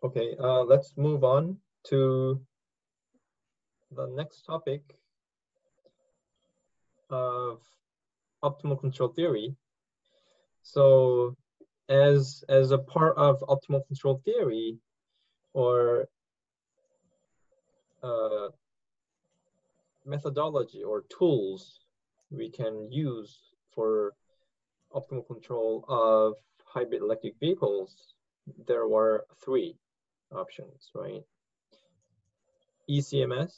Okay, let's move on to the next topic of optimal control theory. So as a part of optimal control theory, or methodology or tools we can use for optimal control of hybrid electric vehicles, there were three options, right? ECMS,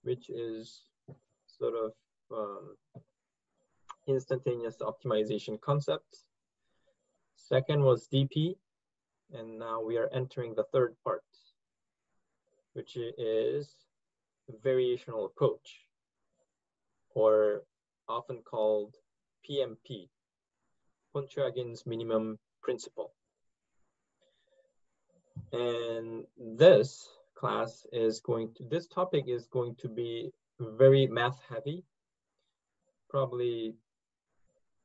which is sort of instantaneous optimization concept. Second was DP, and now we are entering the third part, which is variational approach, or often called PMP, Pontryagin minimum principle. And this topic is going to be very math heavy. Probably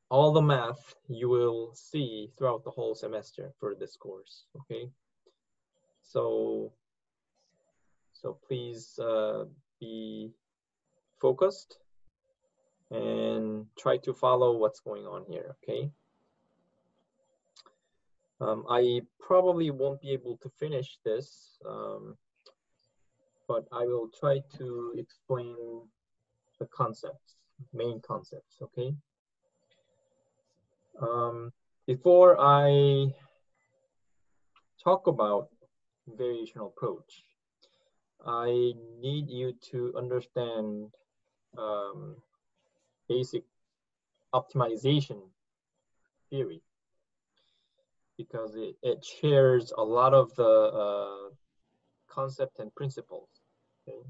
all the math you will see throughout the whole semester for this course, okay? So please be focused and try to follow what's going on here, okay? I probably won't be able to finish this, but I will try to explain the concepts, main concepts, okay? Before I talk about variational approach, I need you to understand basic optimization theory, because it shares a lot of the concept and principles, okay?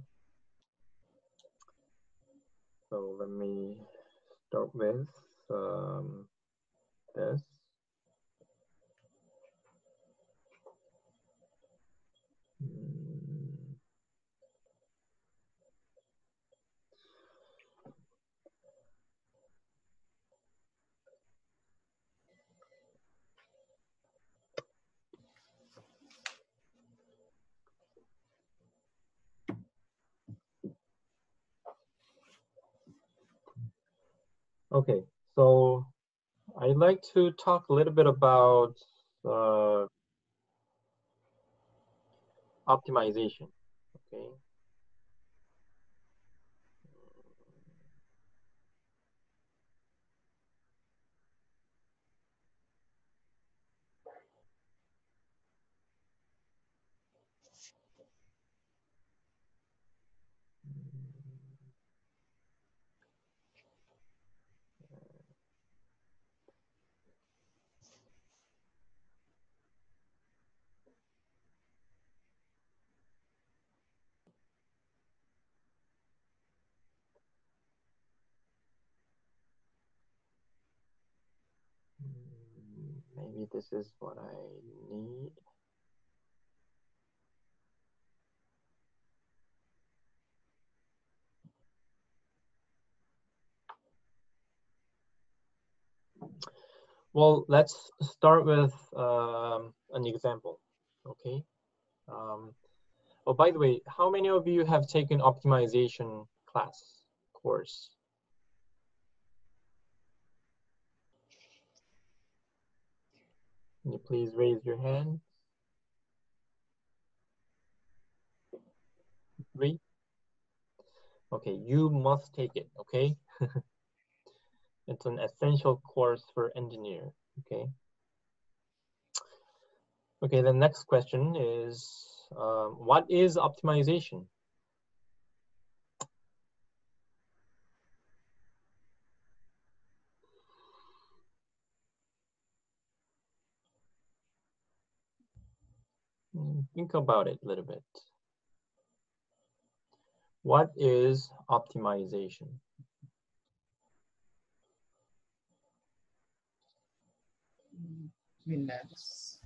So let me start with this. Okay, so I'd like to talk a little bit about optimization, okay? Maybe this is what I need. Well, let's start with an example, okay? Oh, by the way, how many of you have taken optimization course? Can you please raise your hand? 3? Okay, you must take it, okay? It's an essential course for engineer, okay? Okay, the next question is, what is optimization? Think about it a little bit. What is optimization? Relax.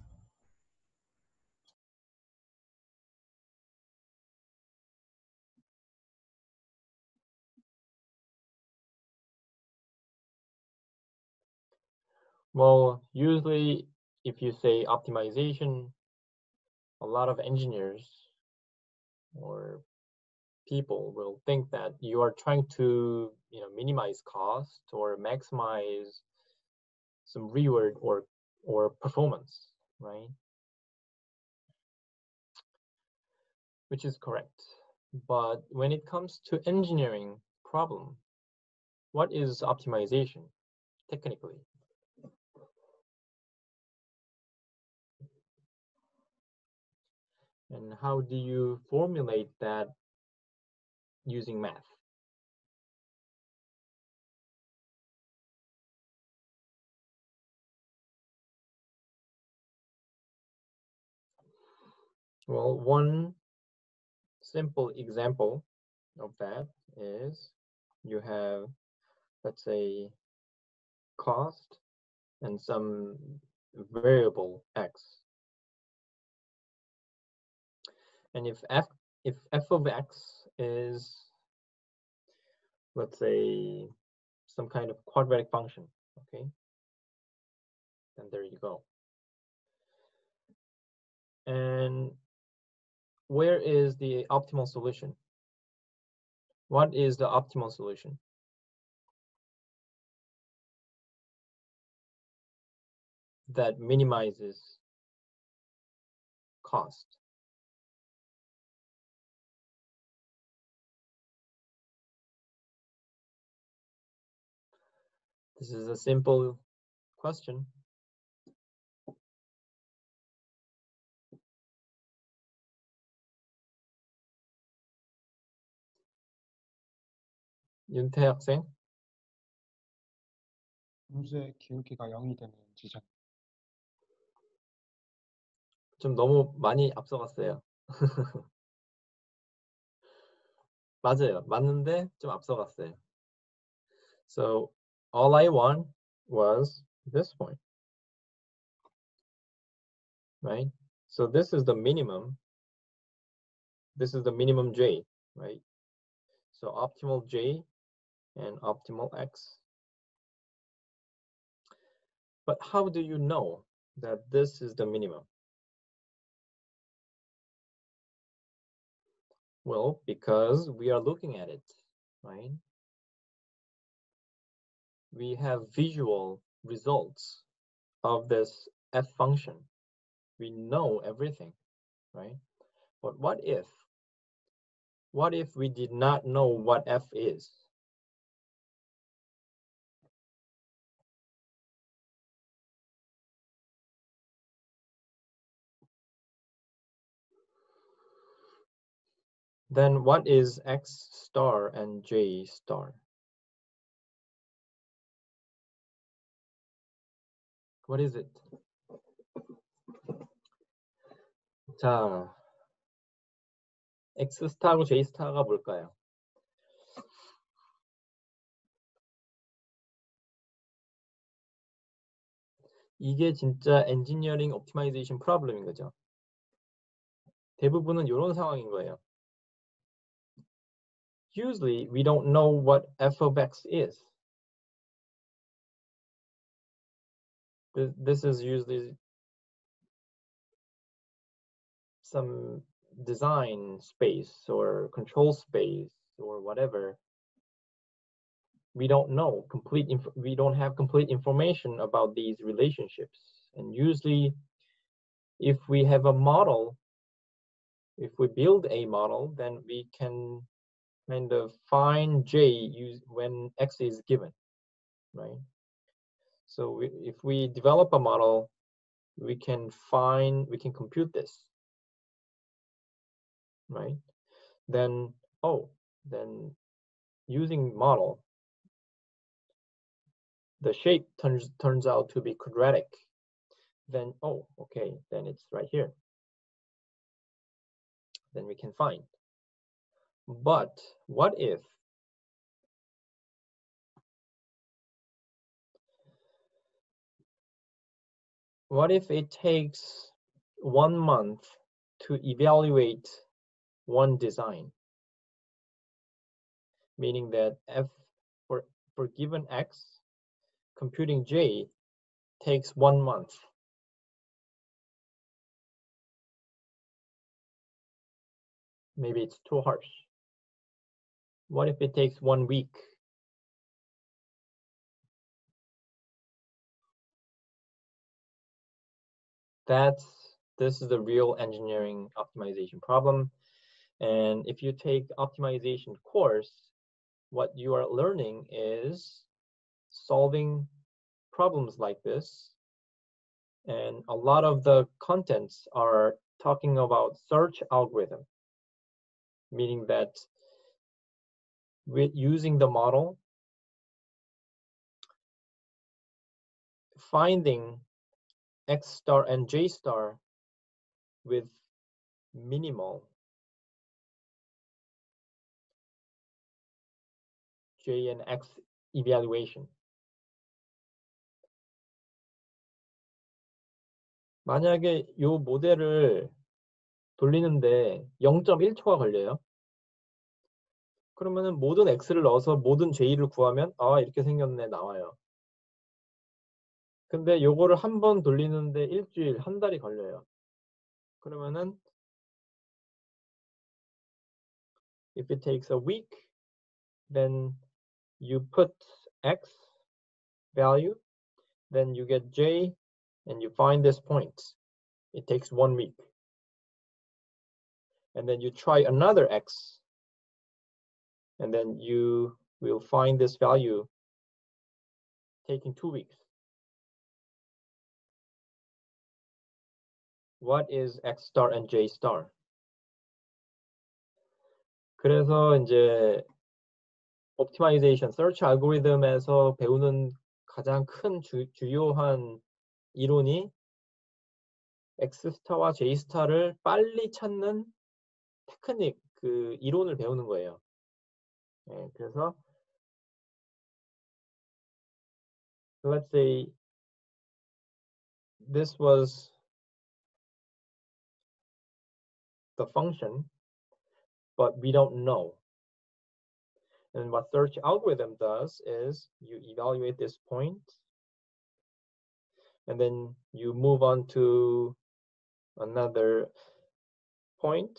Well, usually if you say optimization, a lot of engineers or people will think that you are trying to, minimize cost or maximize some reward or performance, right? Which is correct. But when it comes to engineering problem, what is optimization technically? And how do you formulate that using math? Well, one simple example of that is you have, let's say, cost and some variable x. And if f of x is, let's say, some kind of quadratic function, okay, then there you go. And where is the optimal solution? What is the optimal solution? That minimizes cost. This is a simple question. 윤태 학생? 음수의 기울기가 0이 되는 지점. 좀 너무 많이 앞서갔어요. 맞아요. 맞는데 좀 앞서갔어요. So all I want was this point, right? So this is the minimum. This is the minimum J, right? So optimal J and optimal X. But how do you know that this is the minimum? Well, because we are looking at it, right? We have visual results of this f function. We know everything, right? But what if we did not know what f is? Then what is x star and j star? What is it? 자, x 스타하고 j 스타가 뭘까요? 이게 진짜 엔지니어링 옵티마이제이션 프로블럼인 거죠. 대부분은 이런 상황인 거예요. Usually, we don't know what f of x is. This is usually some design space or control space or whatever. We don't know we don't have complete information about these relationships. And usually, if we have a model, if we build a model, then we can kind of find J when X is given, right? So if we develop a model, we can compute this, right? Then using model, the shape turns out to be quadratic. Then okay, then it's right here. Then we can find. But what if it takes 1 month to evaluate one design? Meaning that for given X, computing J takes 1 month. maybe it's too harsh. What if it takes 1 week? This is the real engineering optimization problem. And if you take optimization course, what you are learning is solving problems like this. And a lot of the contents are talking about search algorithm, meaning that with using the model, finding X star and J star with minimal J and X evaluation. 만약에 이 모델을 돌리는데 0.1초가 걸려요. 그러면은 모든 X를 넣어서 모든 J를 구하면 아 이렇게 생겼네 나와요. 근데 요거를 한 번 돌리는데 일주일, 한 달이 걸려요. 그러면은 if it takes a week, then you put X value, then you get J, and you find this point. It takes 1 week. And then you try another X, and then you will find this value taking 2 weeks. What is X star and J star? 그래서 이제 옵티마이제이션, 서치 알고리즘에서 배우는 가장 큰 주요한 이론이 X스타와 J스타를 빨리 찾는 테크닉, 그 이론을 배우는 거예요. 네, 그래서 let's say this was the function, but we don't know. And what search algorithm does is you evaluate this point, and then you move on to another point,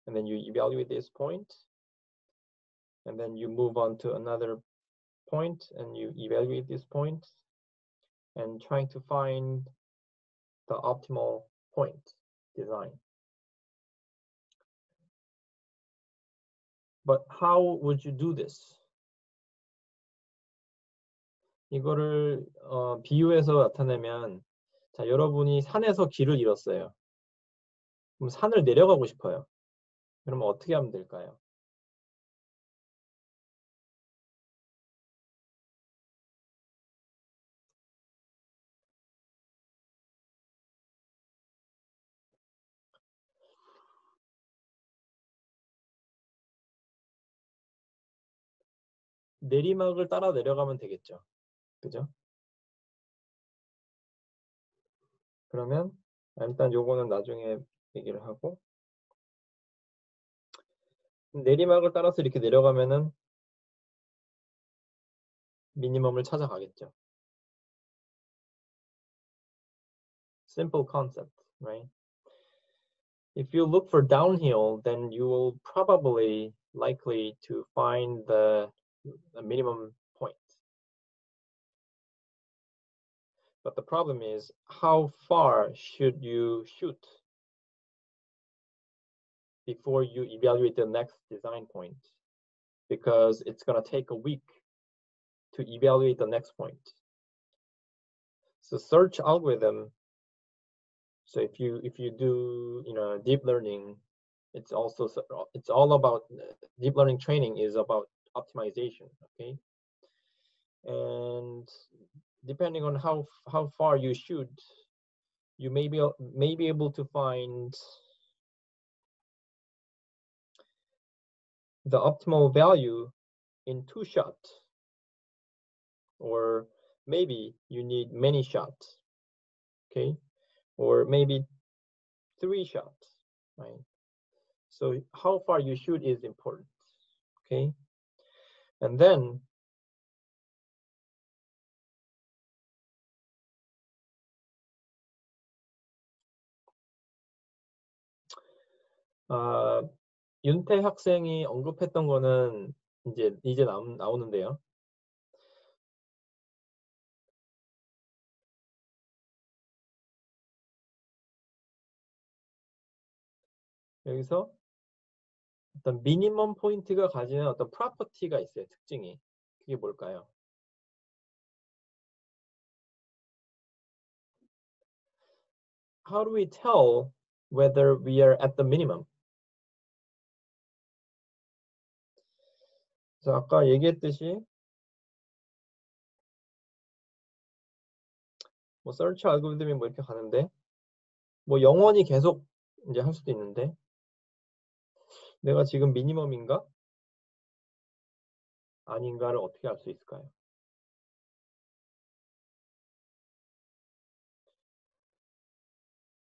and then you evaluate this point, and then you move on to another point, and you evaluate this point, and trying to find the optimal point design. But how would you do this? 이거를 비유해서 나타내면, 자, 여러분이 산에서 길을 잃었어요. 그럼 산을 내려가고 싶어요. 그러면 어떻게 하면 될까요? 내리막을 따라 내려가면 되겠죠. 그죠? 그러면 일단 요거는 나중에 얘기를 하고, 내리막을 따라서 이렇게 내려가면은 미니멈을 찾아가겠죠. Simple concept, right? If you look for downhill, then you will probably likely to find the minimum point. But the problem is, how far should you shoot before you evaluate the next design point? Because it's going to take a week to evaluate the next point. So search algorithm, so if you do deep learning, it's all about deep learning training is about optimization, okay? And depending on how far you shoot, you may be able to find the optimal value in 2 shots, or maybe you need many shots, okay? Or maybe 3 shots, right? So how far you shoot is important, okay? And then 윤태 학생이 언급했던 거는 이제 나오는데요. 여기서 어떤 미니멈 포인트가 가지는 어떤 프로퍼티가 있어요. 특징이. 그게 뭘까요? How do we tell whether we are at the minimum? 그래서 아까 얘기했듯이 뭐 서치 알고리즘이 뭐 이렇게 가는데 뭐 영원히 계속 이제 할 수도 있는데 내가 지금 미니멈인가? 아닌가를 어떻게 알 수 있을까요?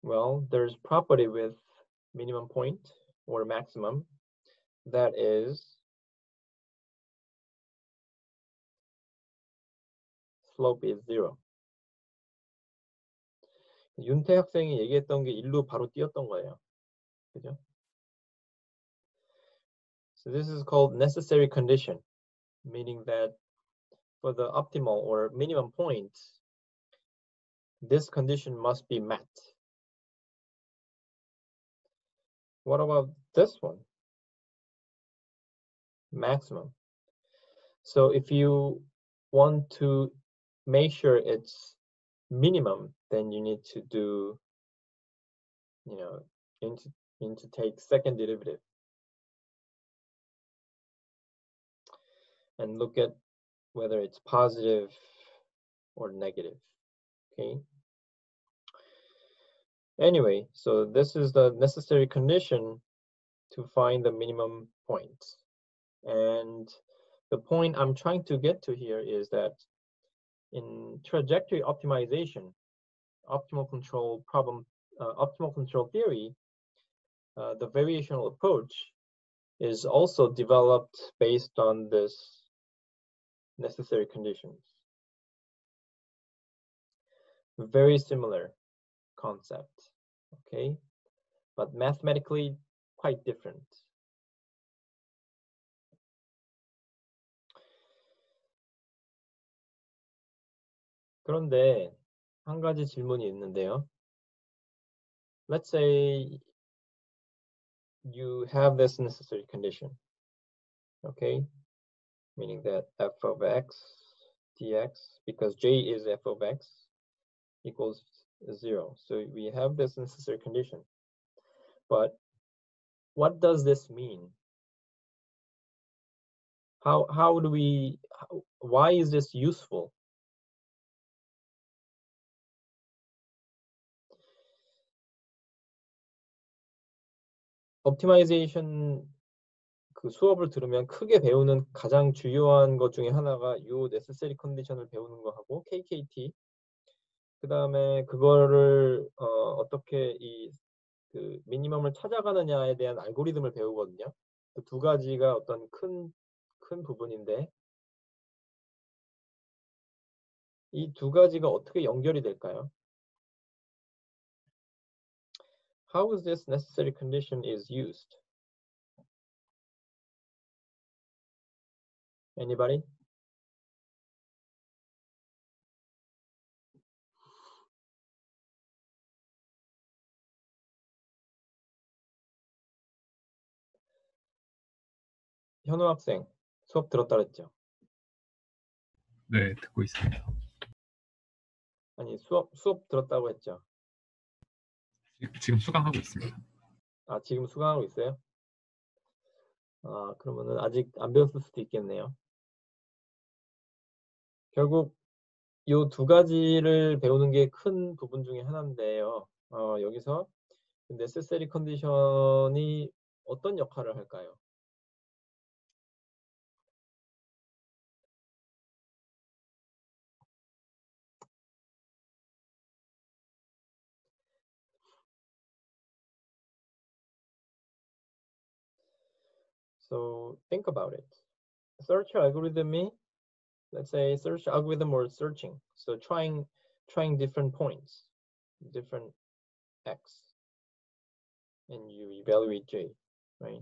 Well, there's property with minimum point or maximum that is slope is zero. 윤태 학생이 얘기했던 게 일로 바로 띄었던 거예요. 그죠? So this is called necessary condition, meaning that for the optimal or minimum point, this condition must be met. What about this one? Maximum. So if you want to make sure it's minimum, then you need to do, you need to take second derivative and look at whether it's positive or negative. Okay. Anyway, so this is the necessary condition to find the minimum point. And the point I'm trying to get to here is that in trajectory optimization, optimal control theory, the variational approach is also developed based on this necessary conditions. Very similar concept, okay? But mathematically quite different. 그런데 한 가지 질문이 있는데요. Let's say you have this necessary condition, okay? Meaning that f of x dx, because j is f of x, equals 0. So we have this necessary condition. But what does this mean? Why is this useful? 옵티마이제이션 그 수업을 들으면 크게 배우는 가장 주요한 것 중에 하나가 이 necessary condition을 배우는 거 하고 KKT, 그 다음에 그거를 어떻게 그 미니멈을 찾아가느냐에 대한 알고리즘을 배우거든요. 그 두 가지가 어떤 큰 부분인데 이 두 가지가 어떻게 연결이 될까요? How is this necessary condition is used? Anybody? 현우 학생, 수업 들었다 그랬죠? 네, 듣고 있습니다. 아니, 수업 들었다고 했죠? 지금 수강하고 있습니다. 아, 지금 수강하고 있어요? 아, 그러면은 아직 안 배웠을 수도 있겠네요. 결국 이 두 가지를 배우는 게 큰 부분 중에 하나인데요. 여기서 necessary condition이 어떤 역할을 할까요? So think about it. Search algorithm, let's say search algorithm or searching. So trying different points, different x. and you evaluate J, right?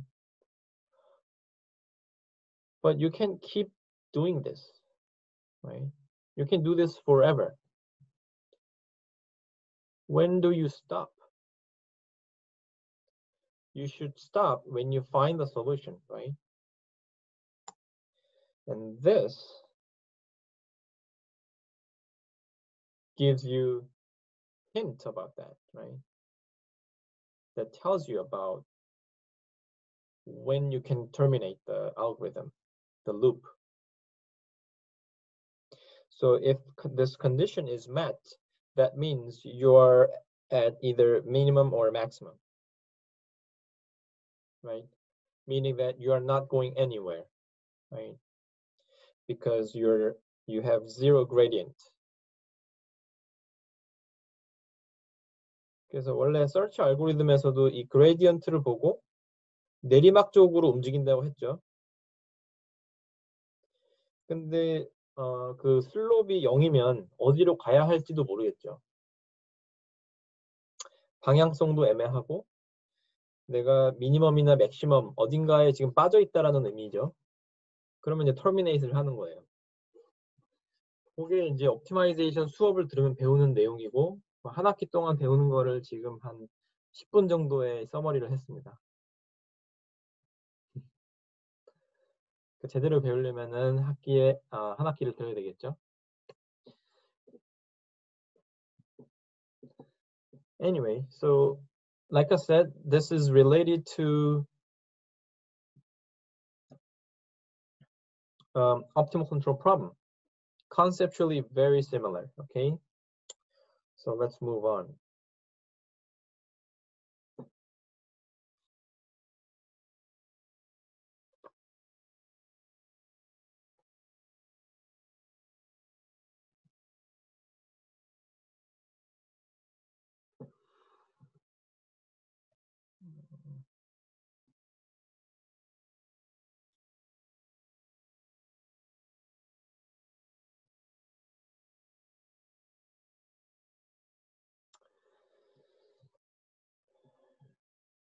But you can keep doing this, right? You can do this forever. When do you stop? You should stop when you find the solution, right? And this gives you hint about that, right? That tells you about when you can terminate the algorithm, the loop. So if this condition is met, that means you're at either minimum or maximum, right? Meaning that you are not going anywhere, right? Because you have zero gradient. 그래서 원래 search 알고리즘에서도 이 gradient를 보고 내리막 쪽으로 움직인다고 했죠. 근데 그 슬롭이 0이면 어디로 가야 할지도 모르겠죠. 방향성도 애매하고 내가 미니멈이나 맥시멈 어딘가에 지금 빠져 있다라는 의미죠. 그러면 이제 terminate를 하는 거예요. 그게 이제 옵티마이제이션 수업을 들으면 배우는 내용이고 한 학기 동안 배우는 거를 지금 한 10분 정도의 서머리를 했습니다. 제대로 배우려면은 한 학기를 들어야 되겠죠. Anyway, so like I said, this is related to optimal control problem. Conceptually very similar, okay? So let's move on.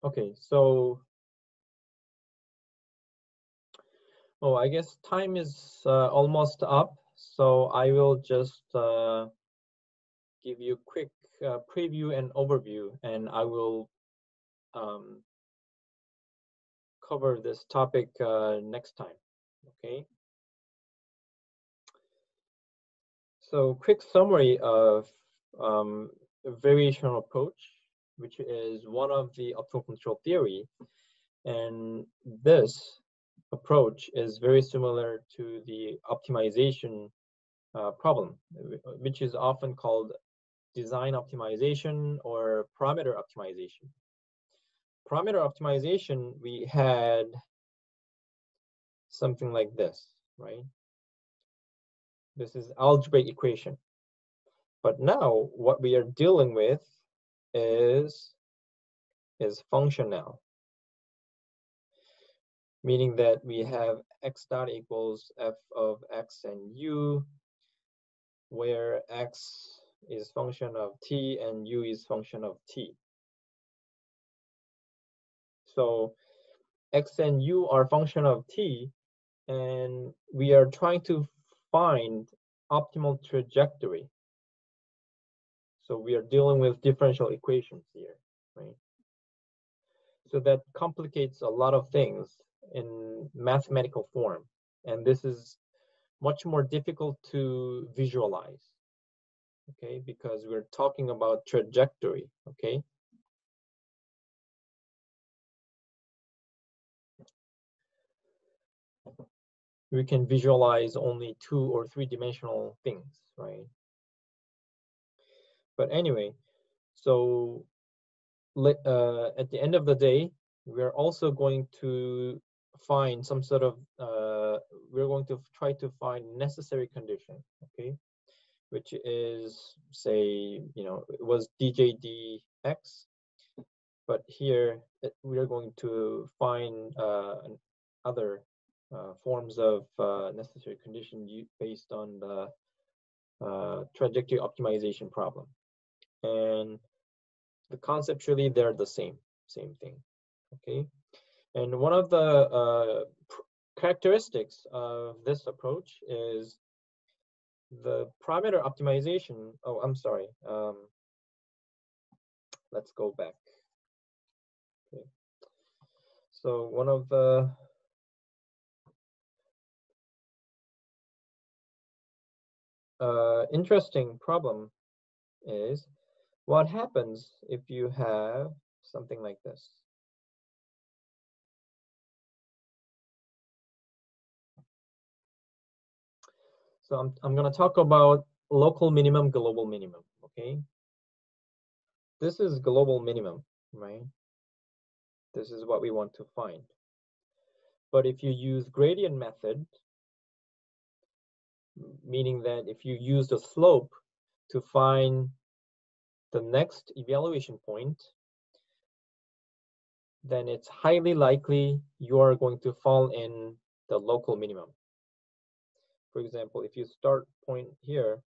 Okay, so I guess time is almost up, so I will just give you a quick preview and overview, and I will cover this topic next time, okay? So quick summary of variational approach, which is one of the optimal control theory, and this approach is very similar to the optimization problem, which is often called design optimization or parameter optimization. Parameter optimization, we had something like this, right? This is algebraic equation. But now what we are dealing with is functional, meaning that we have x dot equals f of x and u, where x is function of t and u is function of t. So x and u are function of t, and we are trying to find optimal trajectory. So we are dealing with differential equations here, right? So that complicates a lot of things in mathematical form, and this is much more difficult to visualize, okay, because we're talking about trajectory, okay? We can visualize only 2 or 3 dimensional things, right? But anyway, so at the end of the day, we're also going to find some sort of, we're going to try to find necessary condition, okay? Which is, say, you know, it was djdx, but here we are going to find other forms of necessary condition based on the trajectory optimization problem. And conceptually, they're the same. same thing. Okay, and one of the characteristics of this approach is the parameter optimization. Oh, I'm sorry. Let's go back. Okay. So one of the interesting problem is what happens if you have something like this. So I'm going to talk about local minimum, global minimum, okay? This is global minimum, right? This is what we want to find. But if you use gradient method, meaning that if you use the slope to find the next evaluation point, then it's highly likely you are going to fall in the local minimum. For example, if you start point here,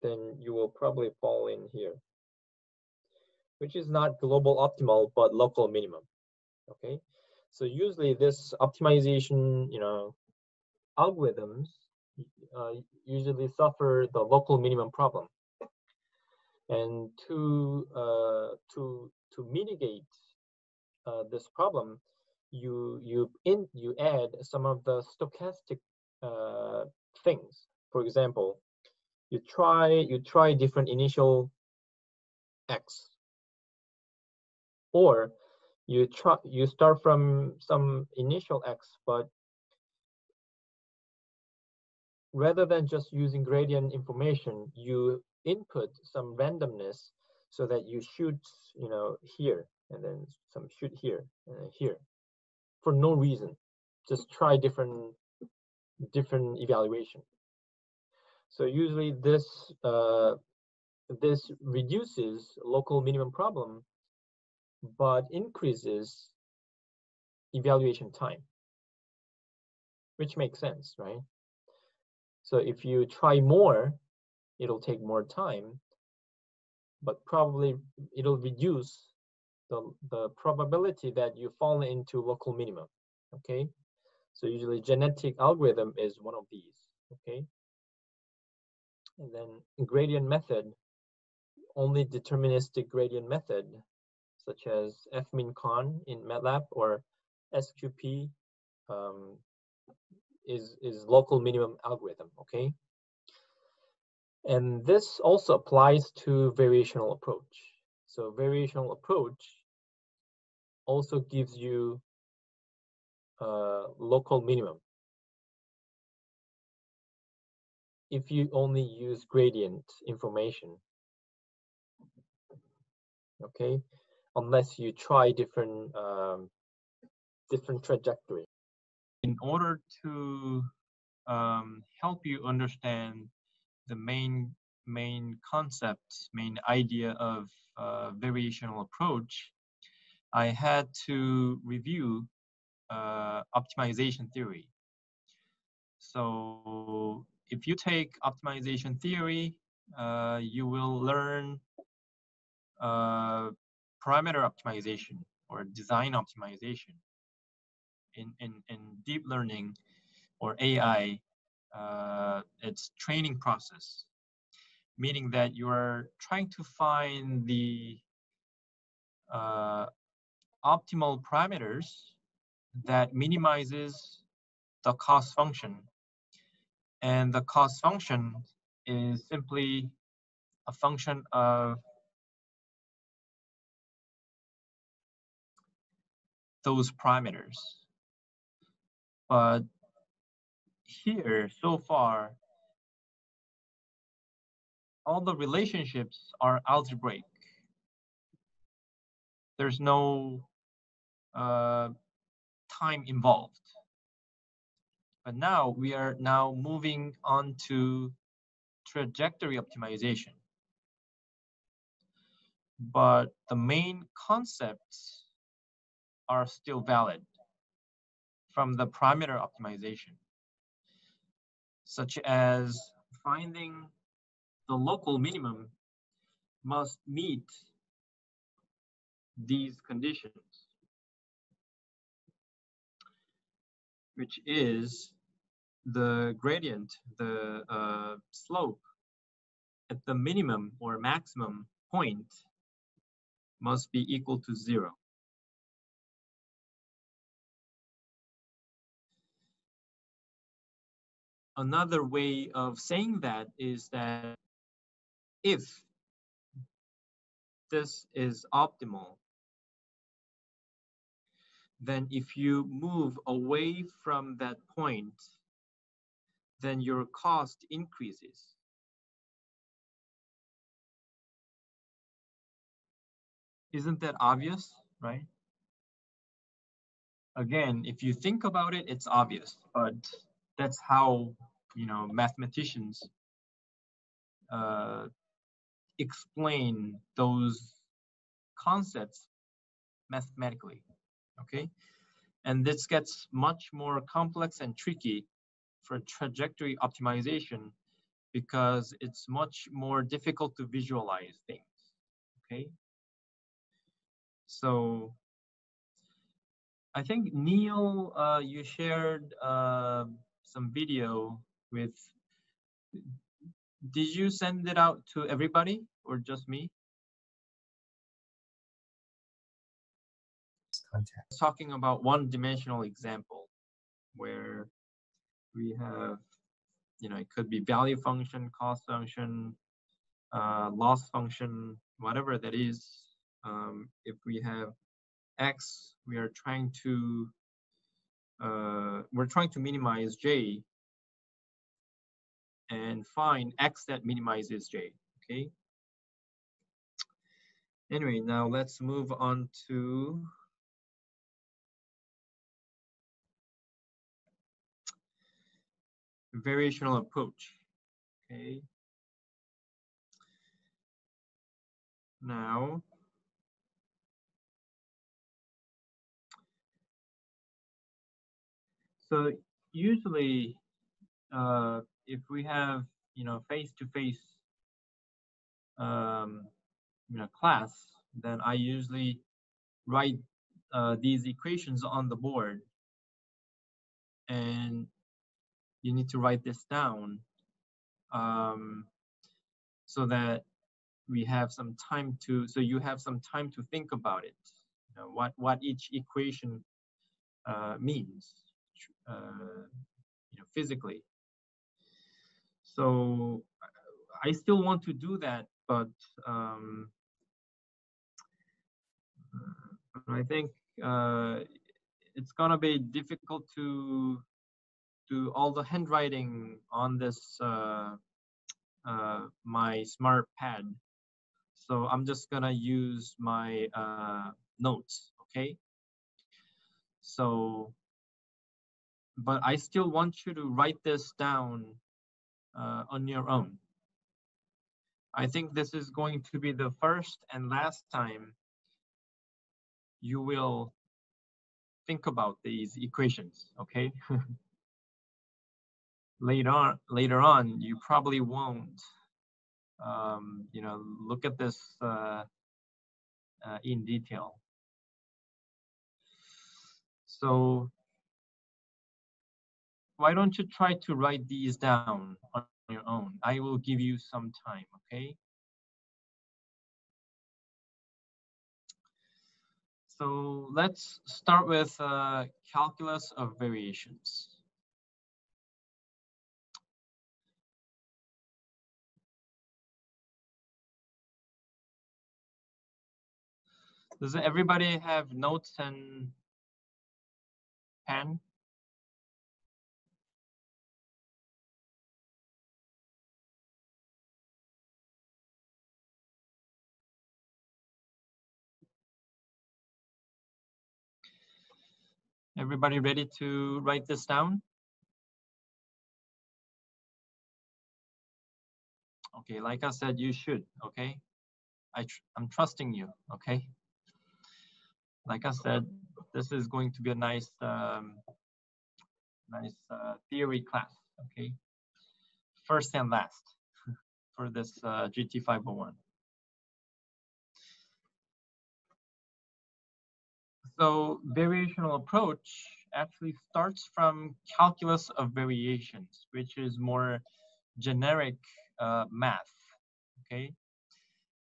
then you will probably fall in here, which is not global optimal, but local minimum, okay? So usually this optimization, algorithms usually suffer the local minimum problem. And to mitigate this problem, you add some of the stochastic things. For example, you try different initial x, or you start from some initial x, but rather than just using gradient information, you input some randomness so that you shoot, here, and then some shoot here and then here, for no reason. Just try different evaluation. So usually this this reduces local minimum problem, but increases evaluation time, which makes sense, right? So if you try more, it'll take more time, but probably it'll reduce the probability that you fall into local minimum, okay? So usually genetic algorithm is one of these, okay? And then gradient method, only deterministic gradient method, such as fmin-con in Matlab or SQP, is local minimum algorithm, okay? And this also applies to variational approach. So variational approach also gives you local minimum if you only use gradient information, okay? Unless you try different trajectory. In order to help you understand the main concept, main idea of variational approach, I had to review optimization theory. So if you take optimization theory, you will learn parameter optimization or design optimization. In deep learning or AI, it's training process, meaning that you are trying to find the optimal parameters that minimizes the cost function. And the cost function is simply a function of those parameters. But here, so far, all the relationships are algebraic. There's no time involved. But now we are moving on to trajectory optimization. But the main concepts are still valid from the parameter optimization, such as finding the local minimum must meet these conditions. which is the gradient, the slope at the minimum or maximum point must be equal to 0. Another way of saying that is that if this is optimal, then if you move away from that point, then your cost increases. Isn't that obvious, right? Again, if you think about it, it's obvious, but that's how, you know, mathematicians explain those concepts mathematically, okay? And this gets much more complex and tricky for trajectory optimization because it's much more difficult to visualize things, okay? So I think Neil, you shared some video with, did you send it out to everybody or just me? Talking about one-dimensional example where we have, you know, it could be value function, cost function, loss function, whatever that is. If we have x, we're trying to minimize j and find x that minimizes j, okay? Anyway, now let's move on to variational approach, okay? Now, so usually if we have, you know, face-to-face you know, class, then I usually write these equations on the board, and you need to write this down so that we have some time to, so you have some time to think about it, you know, what each equation means, you know, physically. So I still want to do that, but I think it's gonna be difficult to do all the handwriting on this my smart pad. So I'm just gonna use my notes, okay? So, but I still want you to write this down on your own. I think this is going to be the first and last time you will think about these equations, okay? Later on, you probably won't, you know, look at this in detail. So why don't you try to write these down on your own? I will give you some time, okay? So let's start with calculus of variations. Does everybody have notes and pen? Everybody ready to write this down? Okay, like I said, you should, okay? I'm trusting you, okay? Like I said, this is going to be a nice, theory class, okay? First and last for this GT501. So variational approach actually starts from calculus of variations, which is more generic math, okay?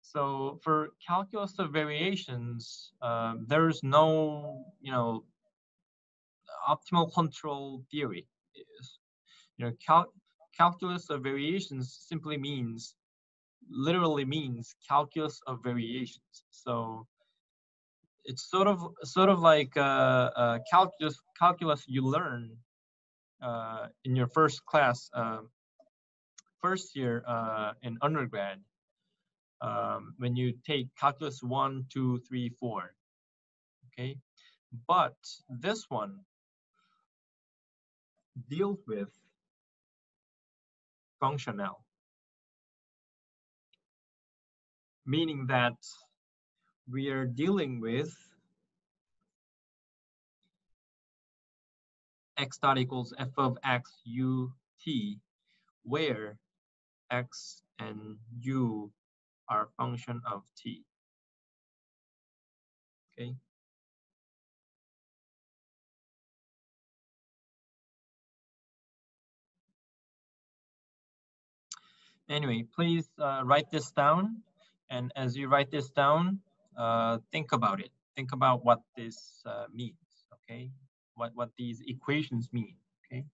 So for calculus of variations, there's no, optimal control theory. Calculus of variations simply literally means calculus of variations. So it's sort of like calculus you learn in your first class, first year in undergrad, when you take calculus 1, 2, 3, 4. Okay, but this one deals with functional, meaning that we are dealing with x dot equals f of x u t, where x and u are a function of t. Okay. Anyway, please write this down, and as you write this down, think about it. Think about what this means. Okay, what these equations mean. Okay.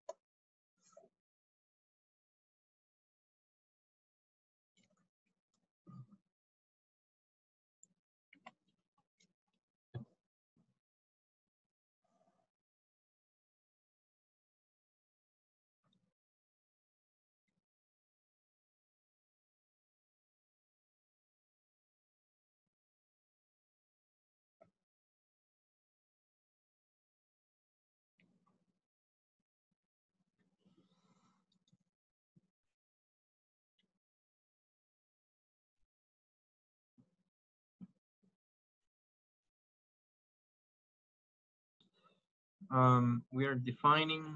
We are defining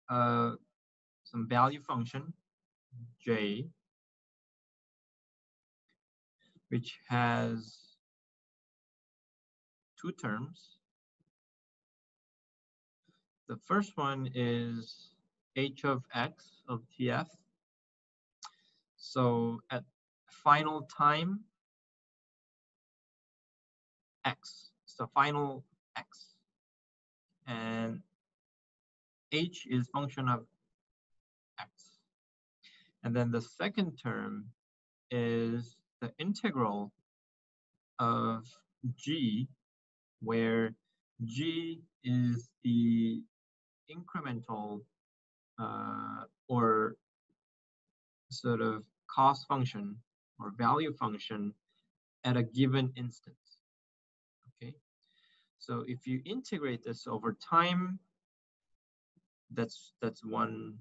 some value function j, which has two terms. The first one is h of x of tf. So at final time x, so final x, and h is function of x. And then the second term is the integral of g, where g is the incremental or sort of cost function or value function at a given instance. Okay, so if you integrate this over time, that's one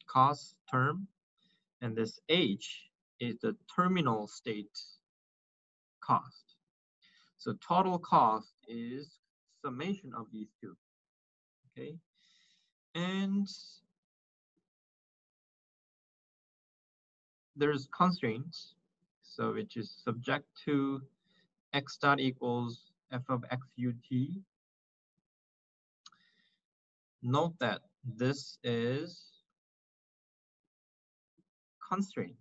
cost term, and this h is the terminal state cost. So total cost is summation of these two. Okay, and there's constraints, so which is subject to x dot equals f of x ut. Note that this is constraint.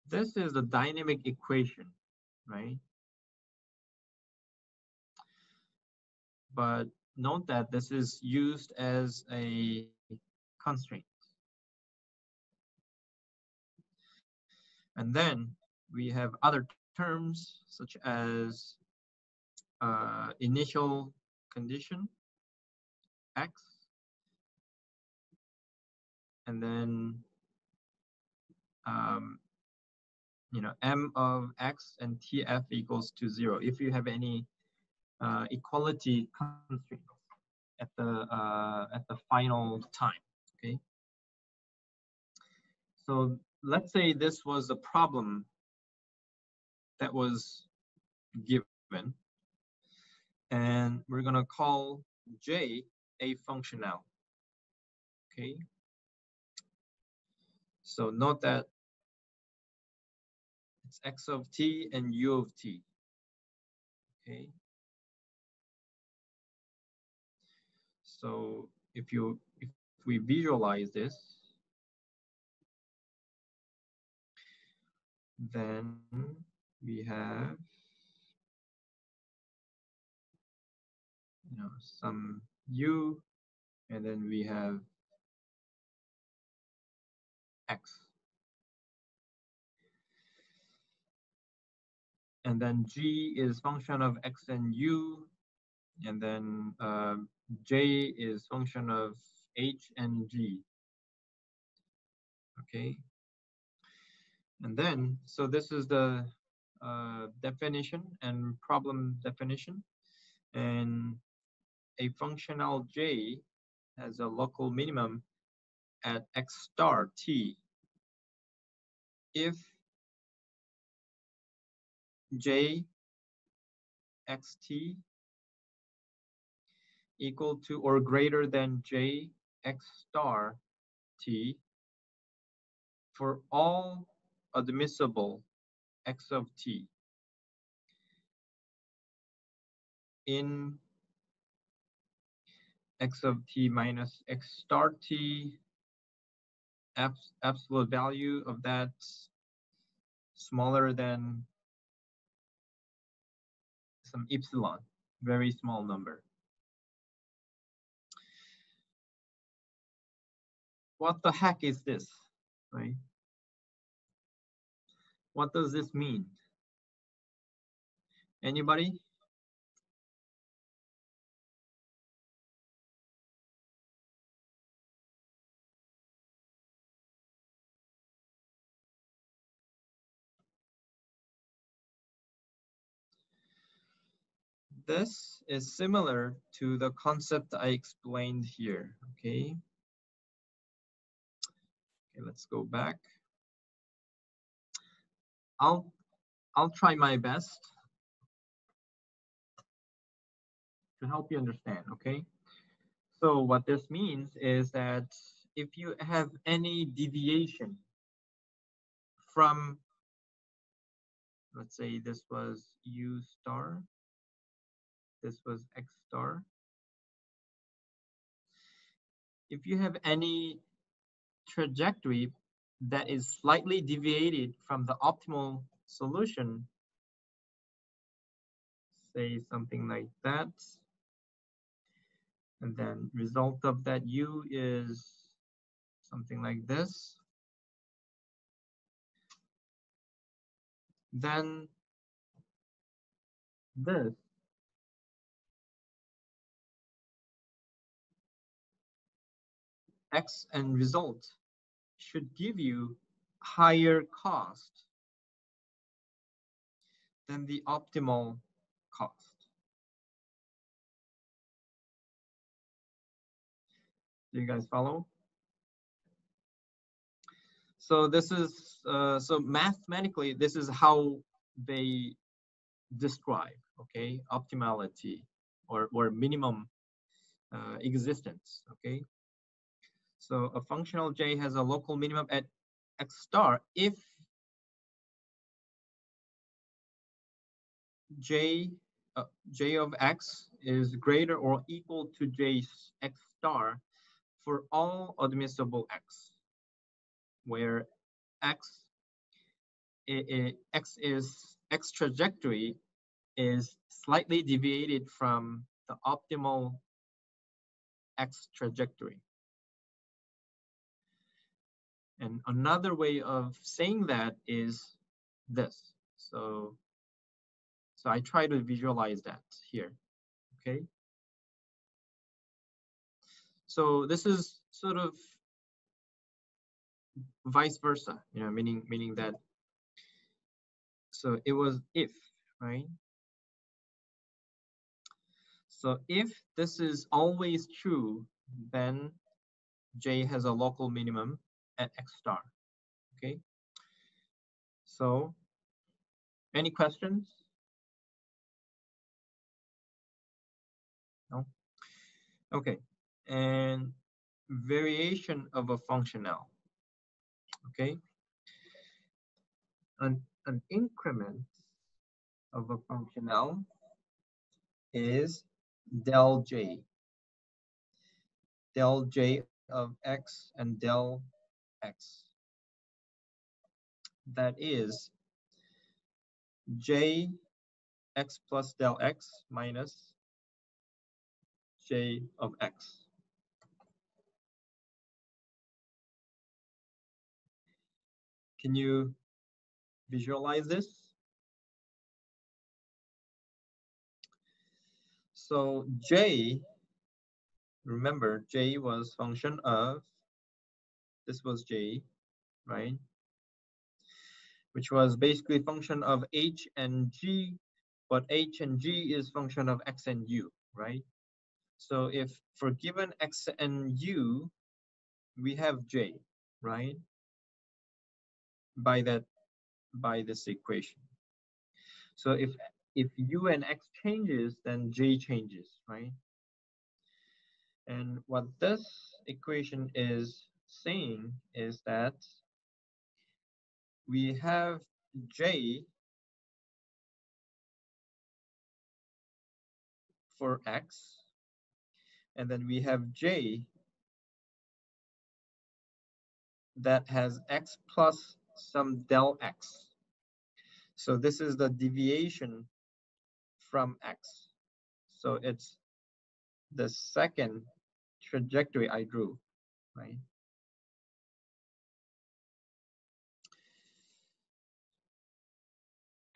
This is the dynamic equation, right? But note that this is used as a constraint. And then we have other terms such as initial condition x, and then m of x and tf equals to 0 if you have any equality constraints at the final time. Okay, so let's say this was a problem that was given, and we're going to call j a functional. Okay, so note that x of t and u of t. Okay. So if we visualize this, then we have some u, and then we have x. And then g is function of x and u, and then j is function of h and g. Okay. And then, so this is the definition and problem definition. And a functional j has a local minimum at x star t if j xt equal to or greater than j x star t for all admissible x of t in x of t minus x star t, absolute value of that smaller than some epsilon, very small number. What the heck is this, right? What does this mean? Anybody? This is similar to the concept I explained here, okay? Okay, let's go back. I'll try my best to help you understand, okay? So what this means is that if you have any deviation from, let's say this was u star, this was x star. If you have any trajectory that is slightly deviated from the optimal solution, say something like that, and then result of that u is something like this, then this x and result should give you higher cost than the optimal cost. Do you guys follow? So this is, so mathematically, this is how they describe, okay, optimality or minimum existence, okay? So a functional j has a local minimum at x star if j of x is greater or equal to j x star for all admissible x, where x trajectory is slightly deviated from the optimal x trajectory. And another way of saying that is this. So I try to visualize that here, okay? So this is sort of vice versa, meaning that, so it was if, right? So if this is always true, then j has a local minimum at x star, okay? So any questions? No? Okay, and variation of a functional, okay? And an increment of a functional is del j of x and del x. That is j x plus del x minus j of x. Can you visualize this? So j, remember, j was function of, this was j, right? Which was basically function of h and g, but h and g is function of x and u, right? So if for given x and u, we have j, right? By this equation. So if u and x changes, then j changes, right? And what this equation is saying is that we have j for x, and then we have j that has x plus some del x. So this is the deviation from x. So it's the second trajectory I drew, right?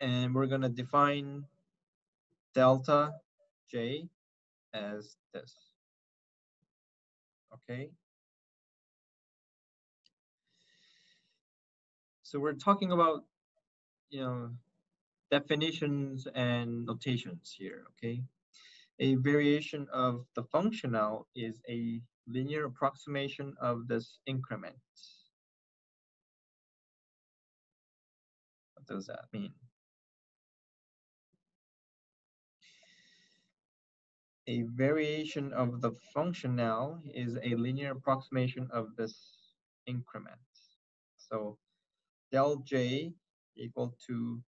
And we're going to define delta j as this, okay? So we're talking about, definitions and notations here, okay? A variation of the functional is a linear approximation of this increment. What does that mean? A variation of the functional is a linear approximation of this increment. So del j equal to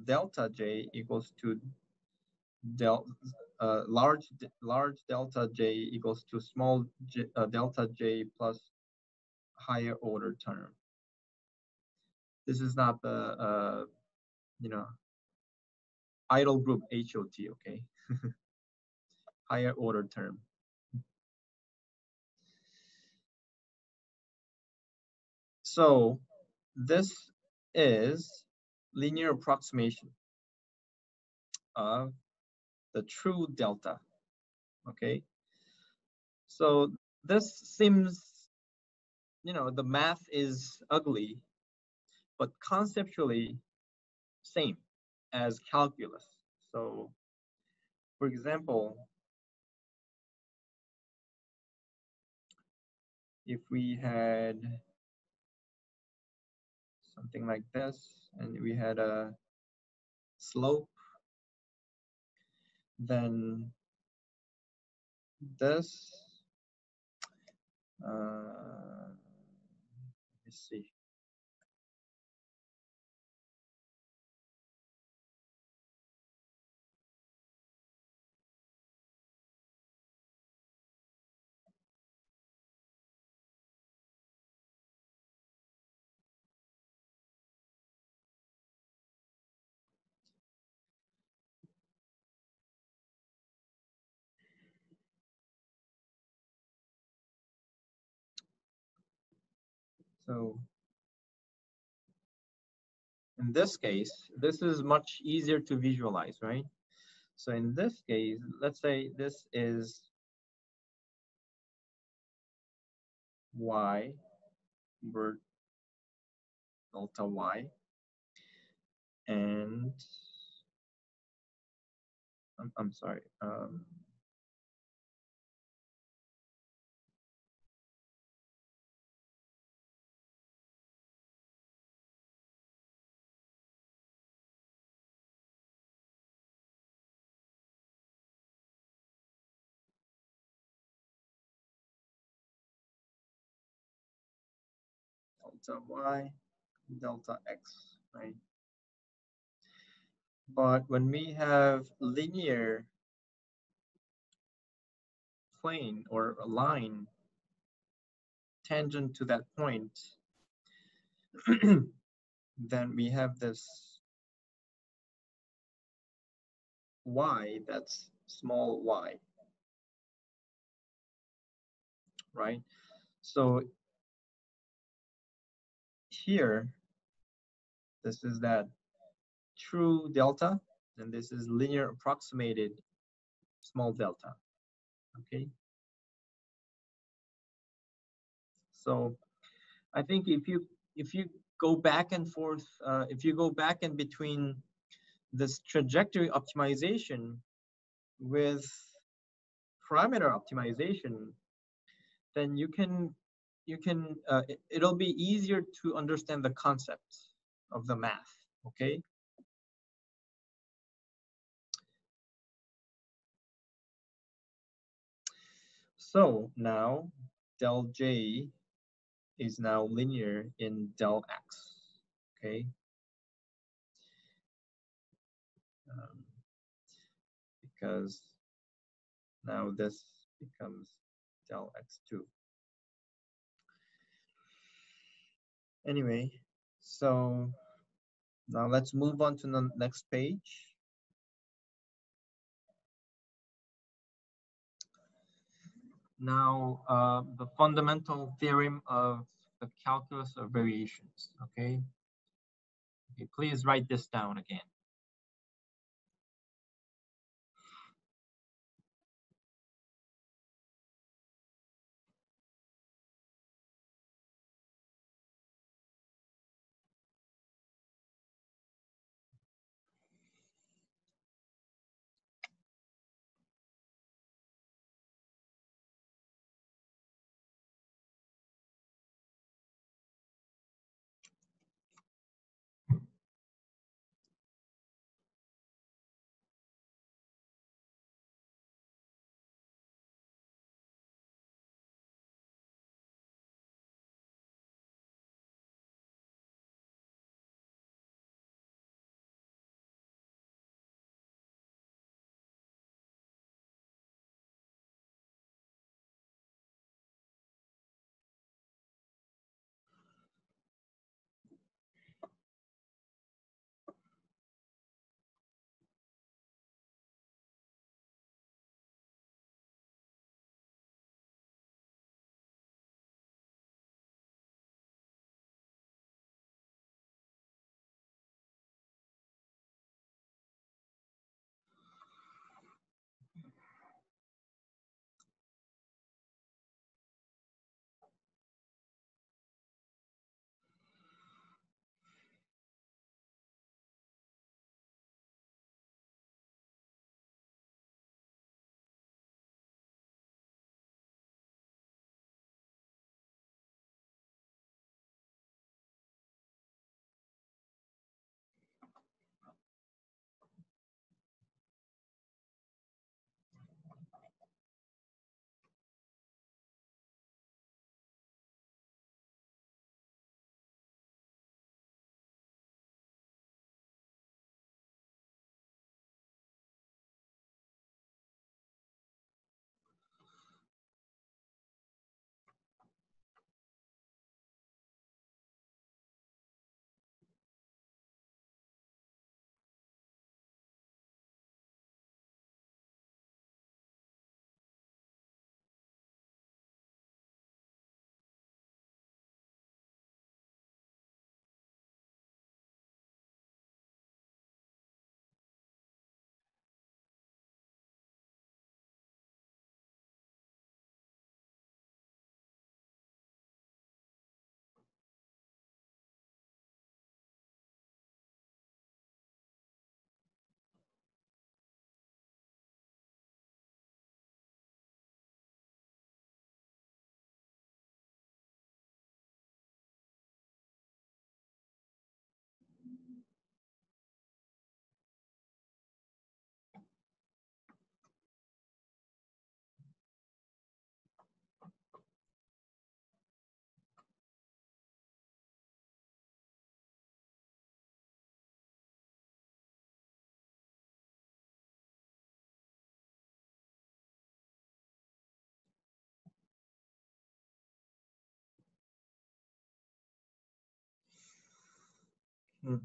delta j equals to large delta j equals to small delta j plus higher order term. This is not the idle group HOT, okay? Higher order term. So this is linear approximation of the true delta, okay? So this seems, the math is ugly, but conceptually same as calculus. So for example, if we had something like this and we had a slope, then this, let's see. So in this case, this is much easier to visualize, right? So in this case, let's say this is y over delta y, and I'm sorry, delta y. delta x, right? But when we have linear plane or a line tangent to that point, then we have this y that's small y, right? So here, this is that true delta, and this is linear approximated small delta, okay? So I think if you go back and forth, if you go back in between this trajectory optimization with parameter optimization, then it'll be easier to understand the concept of the math, okay? So now del J is now linear in del X, okay? Because now this becomes del X2. Anyway, so now let's move on to the next page. Now, the fundamental theorem of the calculus of variations, okay? Okay, please write this down again.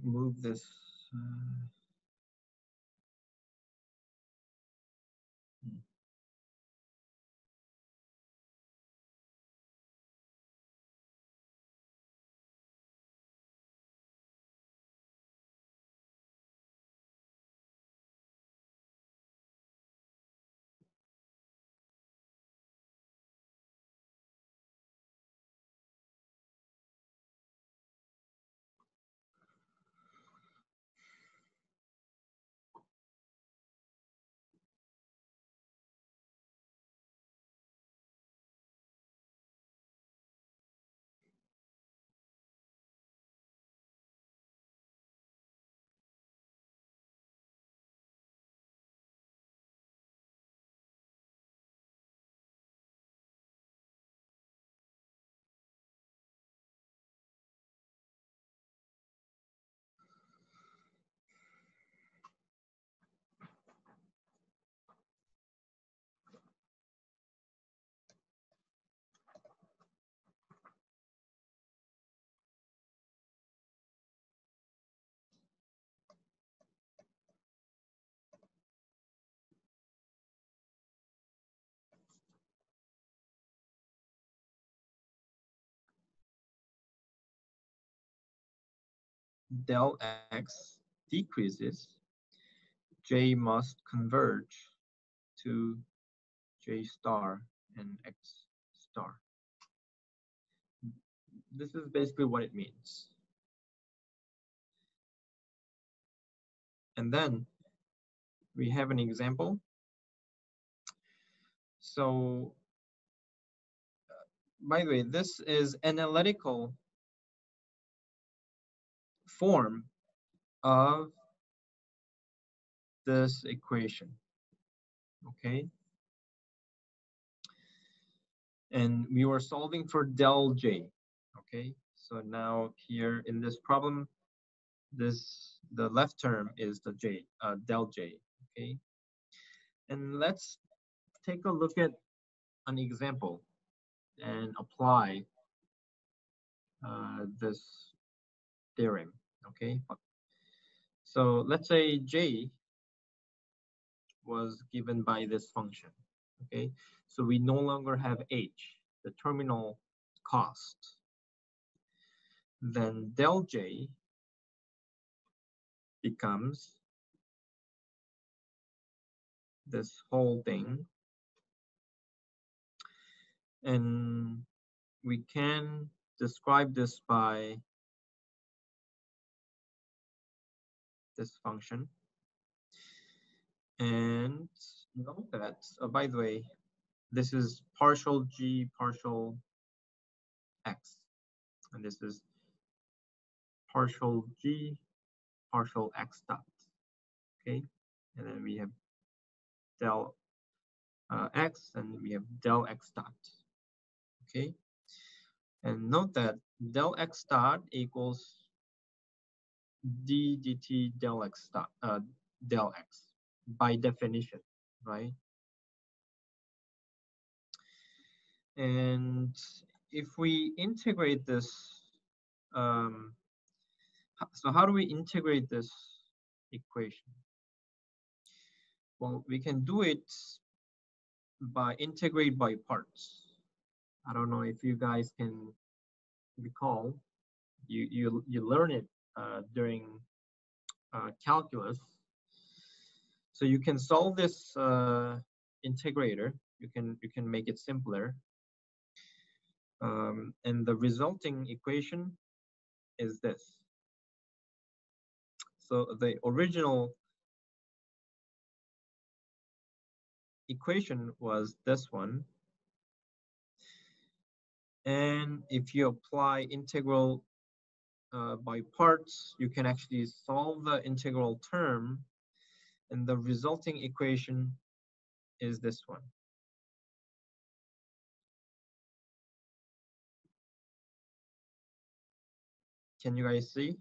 move this. Del x decreases, J must converge to J star and X star. This is basically what it means. And then we have an example. So, by the way, this is analytical form of this equation, okay? And we were solving for del J, okay? So now here in this problem, the left term is the J, del J, okay? And let's take a look at an example and apply this theorem, okay? So let's say J was given by this function, okay? So we no longer have H, the terminal cost. Then del J becomes this whole thing. And we can describe this by this function. And note that, by the way, this is partial G, partial X. And this is partial G, partial X dot, okay? And then we have del X, and we have del X dot, okay? And note that del X dot equals d dt del X dot, del X by definition, right? And if we integrate this, so how do we integrate this equation? Well, we can do it by integrate by parts. I don't know if you guys can recall, you learn it during calculus. So you can solve this integrator. You can make it simpler, and the resulting equation is this. So the original equation was this one, and if you apply integral by parts, you can actually solve the integral term, and the resulting equation is this one. Can you guys see?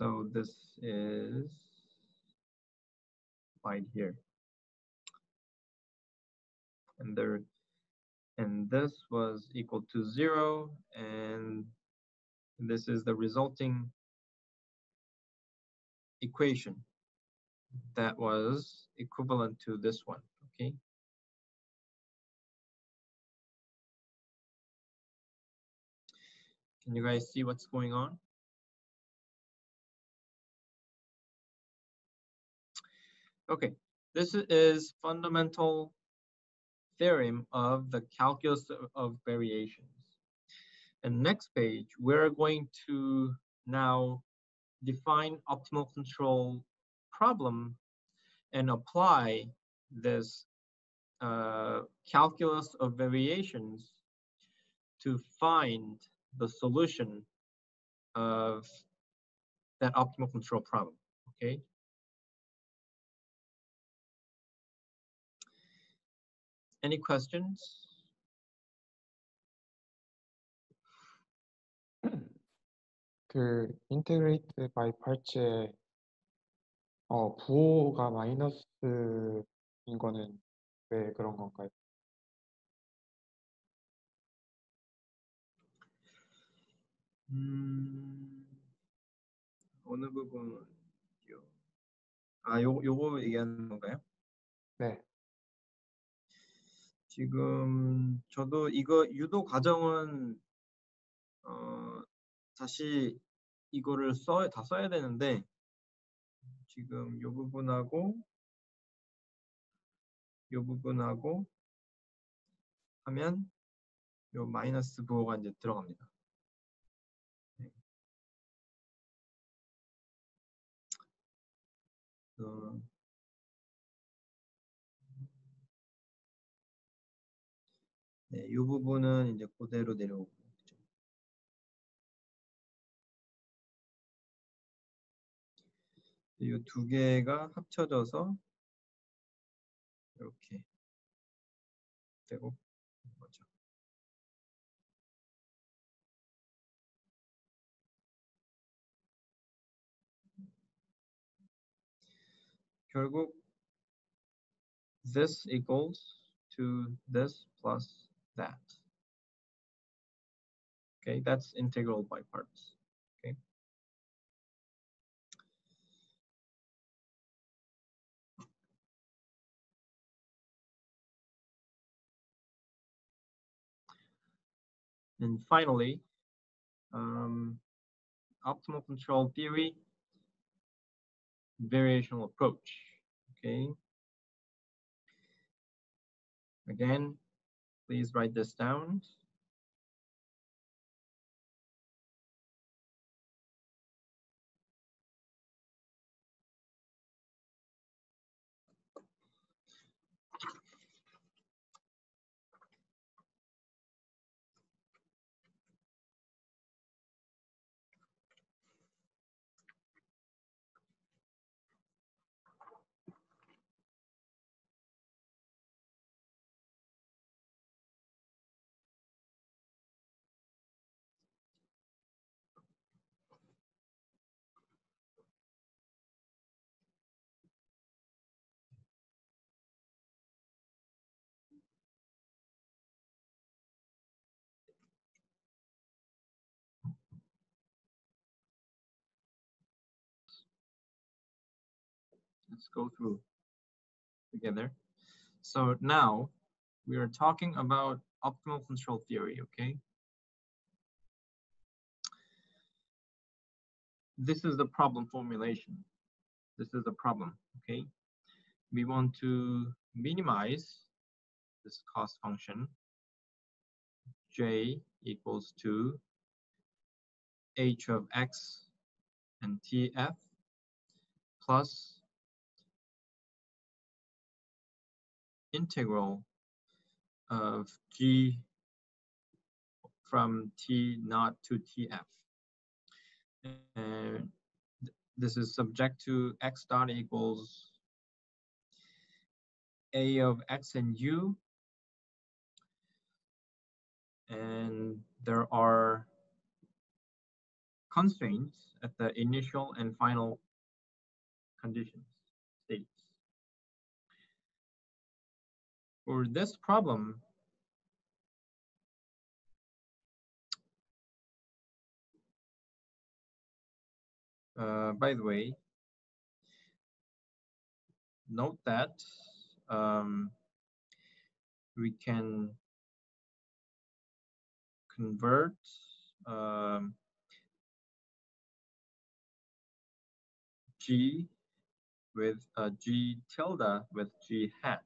So this is right here, and this was equal to 0, and this is the resulting equation that was equivalent to this one. Okay. Can you guys see what's going on? Okay, this is fundamental theorem of the calculus of variations. And next page, we're going to now define optimal control problem and apply this calculus of variations to find the solution of that optimal control problem. Okay. Any questions? 그 integrate by parts의 부호가 마이너스인 거는 왜 그런 건가요? 어느 부분이요? 아, 요거 얘기하는 건가요? 네. 지금 저도 이거 유도 과정은 다시 이거를 다 써야 되는데 지금 요 부분하고 하면 요 마이너스 부호가 이제 들어갑니다. 네. 네, 이 부분은 이제 그대로 내려오고, 이 두 개가 합쳐져서 이렇게 되고 거죠. 결국 this equals to this plus that. Okay, that's integral by parts. Okay. And finally, optimal control theory, variational approach. Okay. Again, please write this down. Let's go through together. So now we are talking about optimal control theory, okay? This is the problem formulation. This is the problem, okay? We want to minimize this cost function, J equals to H of X and TF plus integral of G from T naught to TF. And this is subject to X dot equals A of X and U. And there are constraints at the initial and final conditions states. For this problem, by the way, note that we can convert G with G tilde with G hat,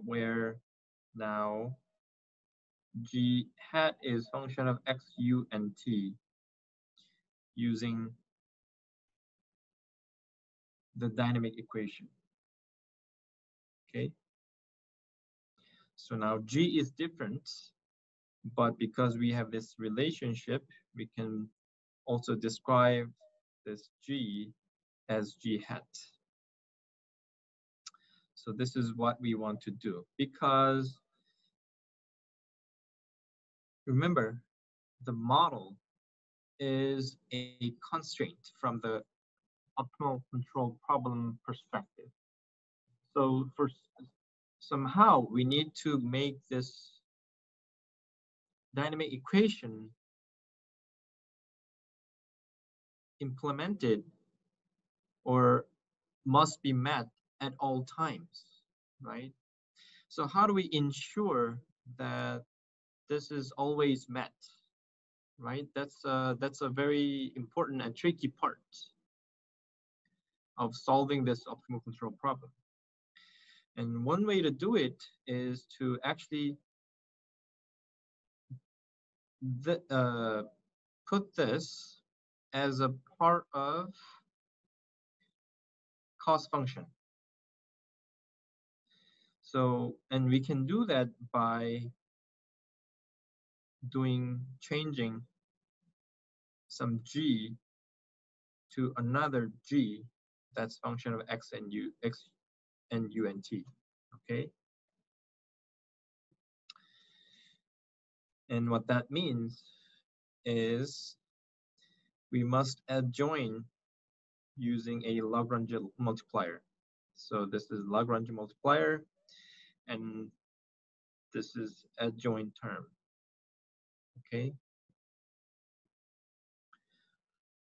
where now G hat is function of x, u, and t using the dynamic equation. Okay. So now G is different, but because we have this relationship, we can also describe this G as G hat. So this is what we want to do, because remember, the model is a constraint from the optimal control problem perspective. So for somehow we need to make this dynamic equation implemented or must be met at all times, right? So how do we ensure that this is always met, right? That's a very important and tricky part of solving this optimal control problem. And one way to do it is to actually put this as a part of cost function. So, and we can do that by changing some G to another G that's function of x and u and t, okay? And what that means is we must adjoin using a Lagrange multiplier. So this is Lagrange multiplier, and this is adjoint term, okay?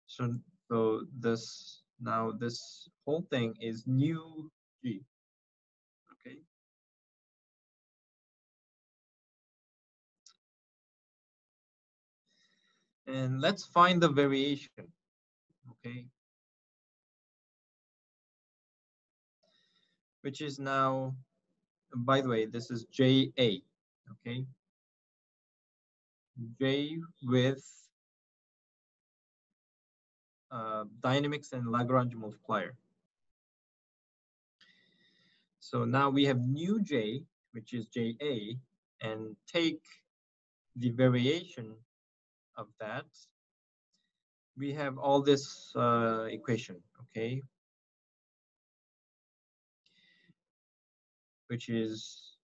So this, now this whole thing is new G, okay? And let's find the variation, okay? Which is now, by the way, this is JA, okay? J with dynamics and Lagrange multiplier. So now we have new J, which is JA, and take the variation of that. We have all this equation, okay? Which is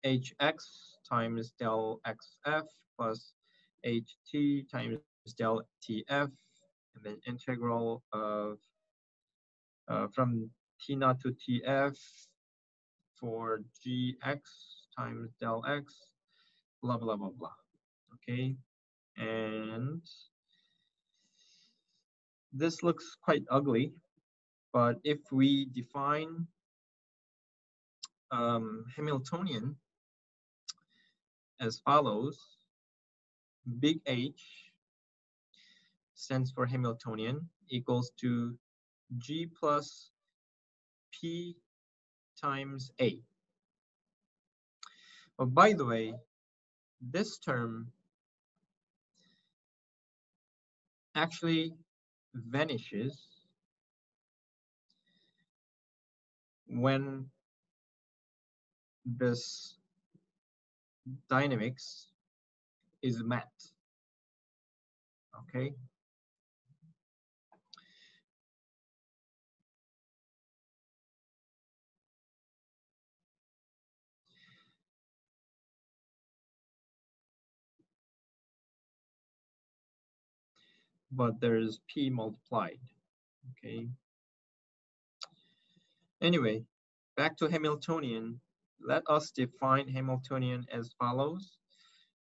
hx times del xf plus ht times del tf, and then integral of from t naught to tf for gx times del x, blah, blah, blah, blah, okay? And this looks quite ugly, but if we define Hamiltonian as follows, big H stands for Hamiltonian equals to G plus P times A. But by the way, this term actually vanishes when this dynamics is met, okay? but there's P multiplied, okay? Anyway, back to Hamiltonian. Let us define Hamiltonian as follows,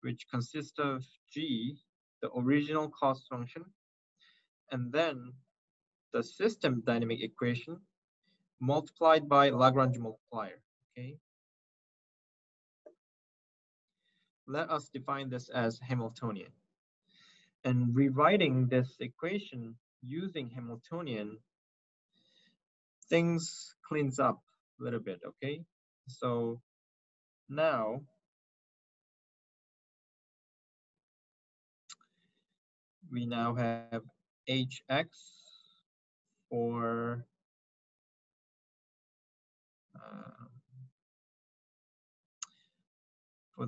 which consists of G, the original cost function, and then the system dynamic equation multiplied by Lagrange multiplier, okay? Let us define this as Hamiltonian. And rewriting this equation using Hamiltonian, things cleans up a little bit, okay? So now we now have Hx for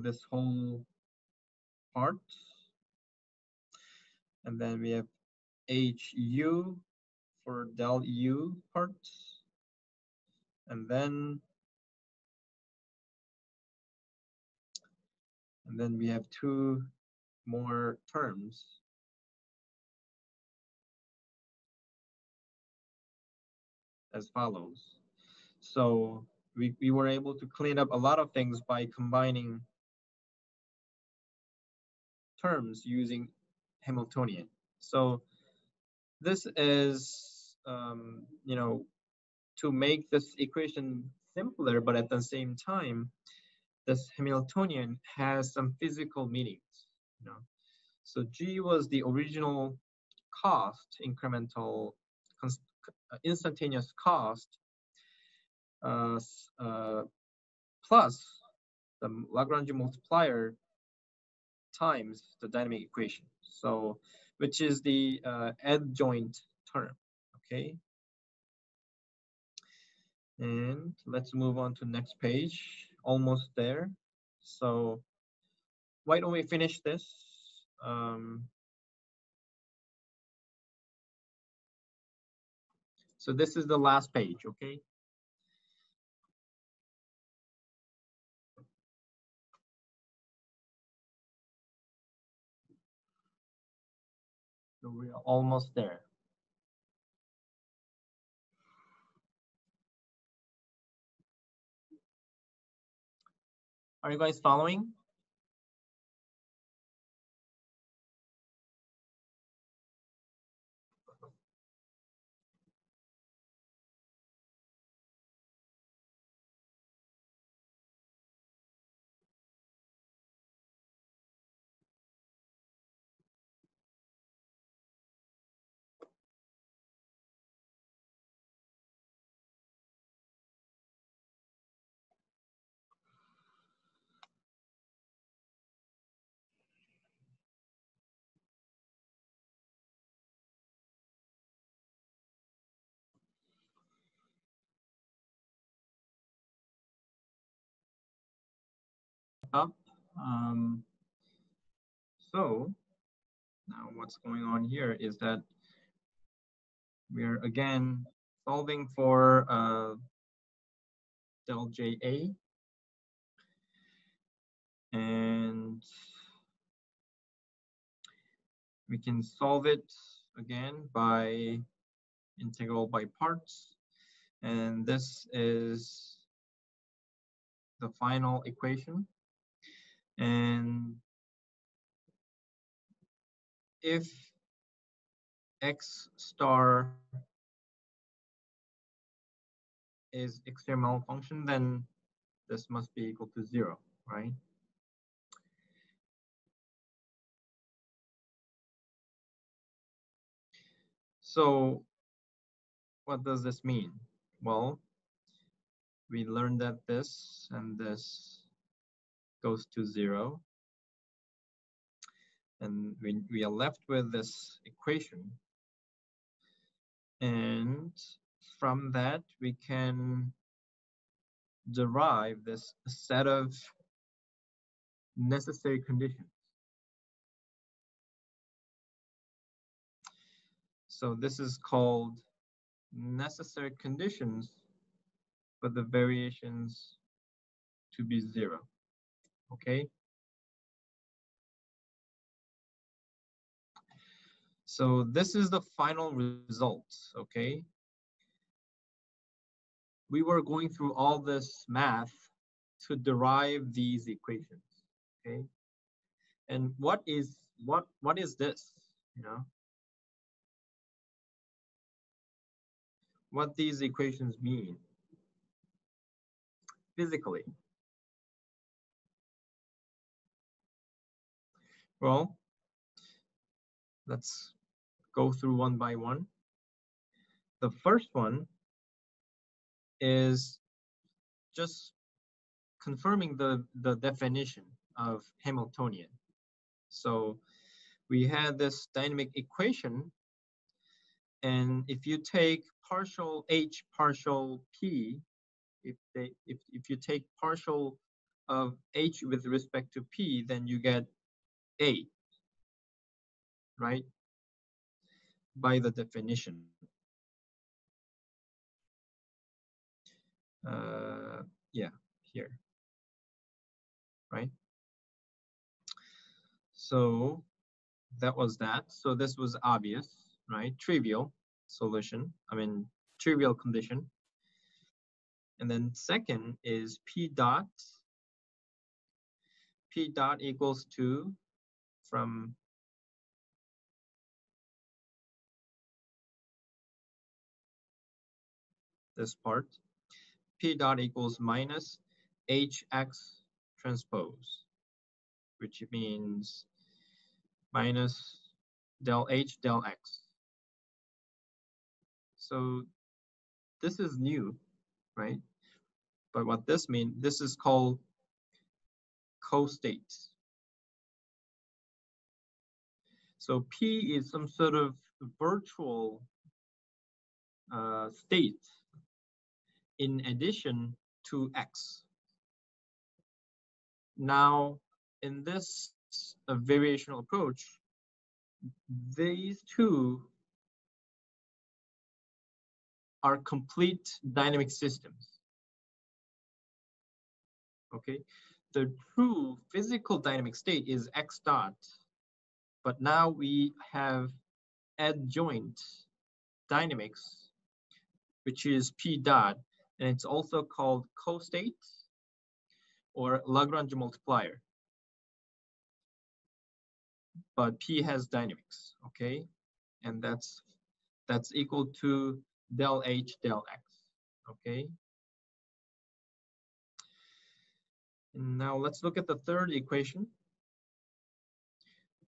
this whole part, and then we have Hu for del U parts, and then we have two more terms as follows. So we were able to clean up a lot of things by combining terms using Hamiltonian. So this is, you know, to make this equation simpler, but at the same time, this Hamiltonian has some physical meanings, you know. So G was the original cost, incremental, instantaneous cost, plus the Lagrange multiplier times the dynamic equation. So, which is the adjoint term, okay? And let's move on to next page, almost there. So why don't we finish this? So this is the last page, okay? So we are almost there. Are you guys following? Up. So now what's going on here is that we're again solving for del JA, and we can solve it again by integral by parts, and this is the final equation. And if x star is experimental function, then this must be equal to 0, right? So what does this mean? Well, we learned that this and this goes to 0. And we are left with this equation. And from that, we can derive this set of necessary conditions. So this is called necessary conditions for the variations to be 0, okay? So this is the final result, okay? We were going through all this math to derive these equations, okay? And what is this, you know? What these equations mean physically. Well, let's go through one by one. The first one is just confirming the definition of Hamiltonian. So we had this dynamic equation, and if you take partial H partial P, if you take partial of H with respect to P, then you get A, right? By the definition. Yeah, here, right? So that was that. So this was obvious, right? Trivial solution, trivial condition. And then second is P dot equals to, from this part, P dot equals minus HX transpose, which means minus del H del X. So this is new, right? But what this means, this is called co-states. So P is some sort of virtual state in addition to X. Now, in this variational approach, these two are complete dynamic systems. Okay, the true physical dynamic state is X dot, but now we have adjoint dynamics, which is P dot, and it's also called co-state or Lagrange multiplier. But P has dynamics, okay? And that's equal to del H del X, okay? And now let's look at the third equation.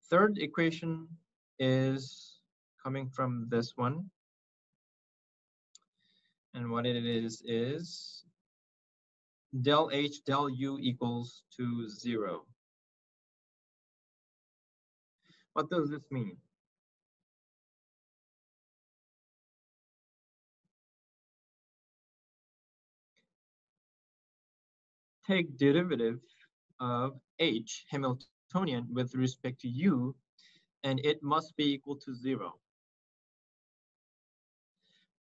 Third equation is coming from this one. And what it is del H del U equals to 0. What does this mean? Take derivative of H Hamiltonian with respect to U, and it must be equal to 0.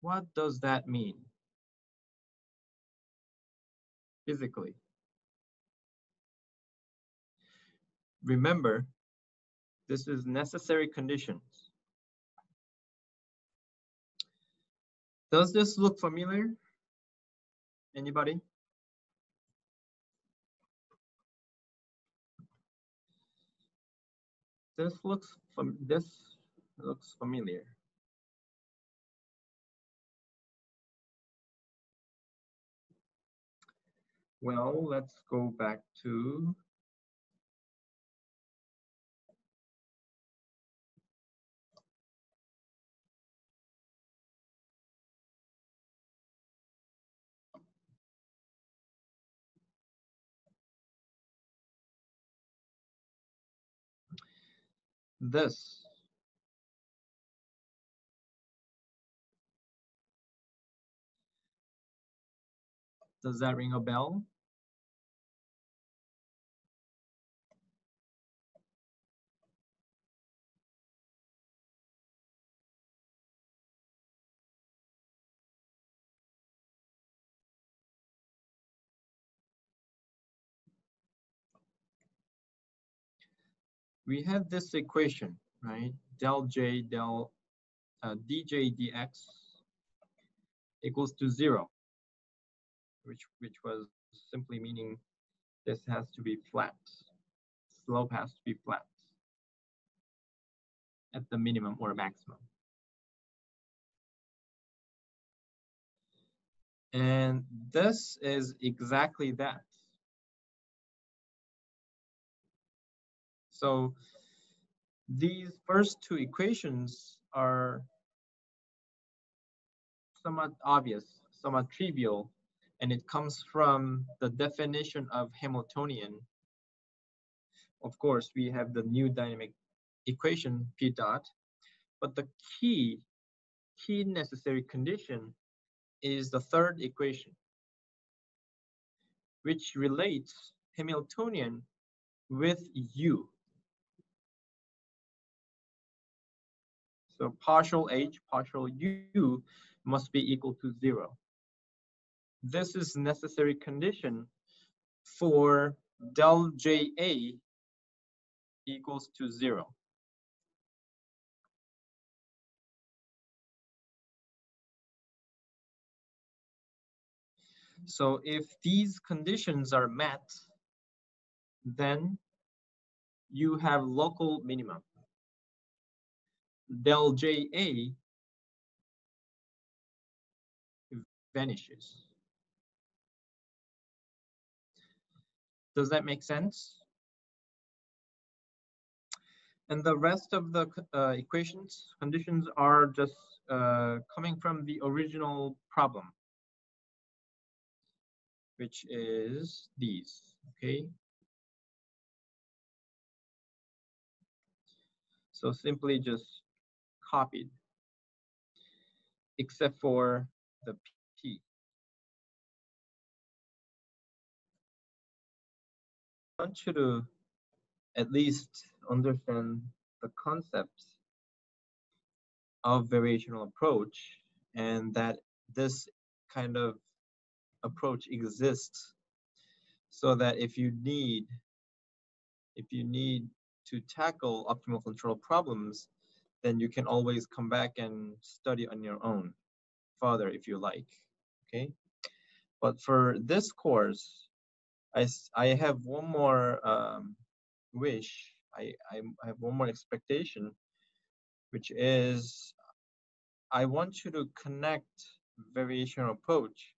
What does that mean physically? Remember, this is necessary conditions. Does this look familiar? Anybody? This looks familiar. Well, let's go back to this. Does that ring a bell? We have this equation, right? del J del dj dx equals to 0, which was simply meaning this has to be flat. Slope has to be flat at the minimum or maximum. And this is exactly that. So these first two equations are somewhat obvious, somewhat trivial, and it comes from the definition of Hamiltonian. Of course, we have the new dynamic equation P dot, but the key necessary condition is the third equation, which relates Hamiltonian with U. So partial H, partial U must be equal to 0. This is necessary condition for del JA equals to 0. So if these conditions are met, then you have local minimum. Del JA vanishes. Does that make sense? And the rest of the conditions are just coming from the original problem, which is these, okay? So simply just copied, except for the P. I want you to at least understand the concepts of variational approach, and that this kind of approach exists so that if you need to tackle optimal control problems, then you can always come back and study on your own further if you like, okay? But for this course, I have one more wish, I have one more expectation, which is I want you to connect variational approach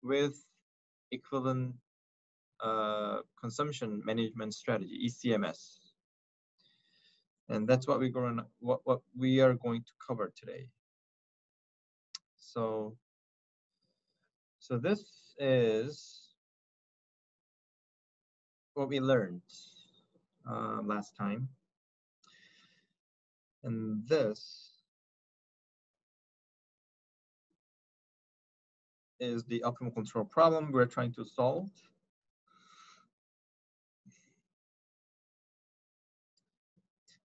with equivalent consumption management strategy, ECMS. And that's what what we are going to cover today. So this is what we learned last time. And this is the optimal control problem we're trying to solve.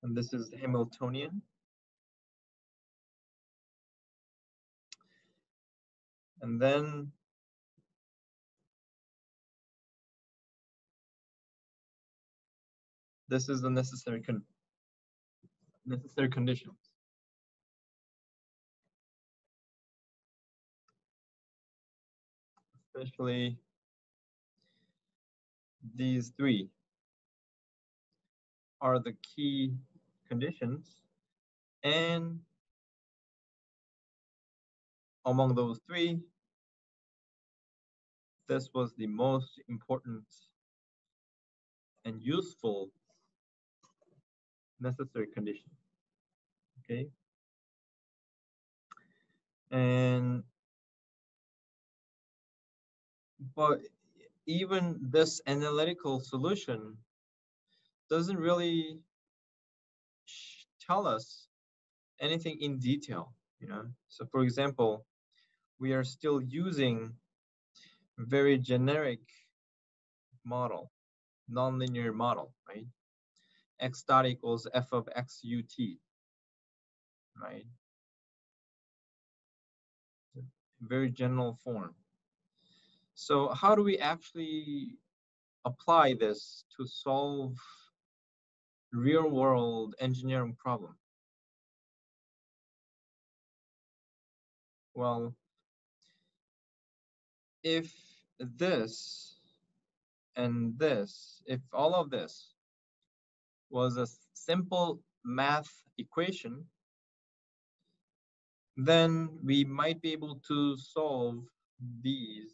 And this is Hamiltonian. And then this is the necessary conditions. Especially these three are the key conditions, and among those three, this was the most important and useful necessary condition, okay? But even this analytical solution doesn't really tell us anything in detail, you know? So for example, we are still using very generic model, nonlinear model, right? X dot equals f of x ut, right? Very general form. So how do we actually apply this to solve real world engineering problem? Well, if this and this, if all of this was a simple math equation, then we might be able to solve these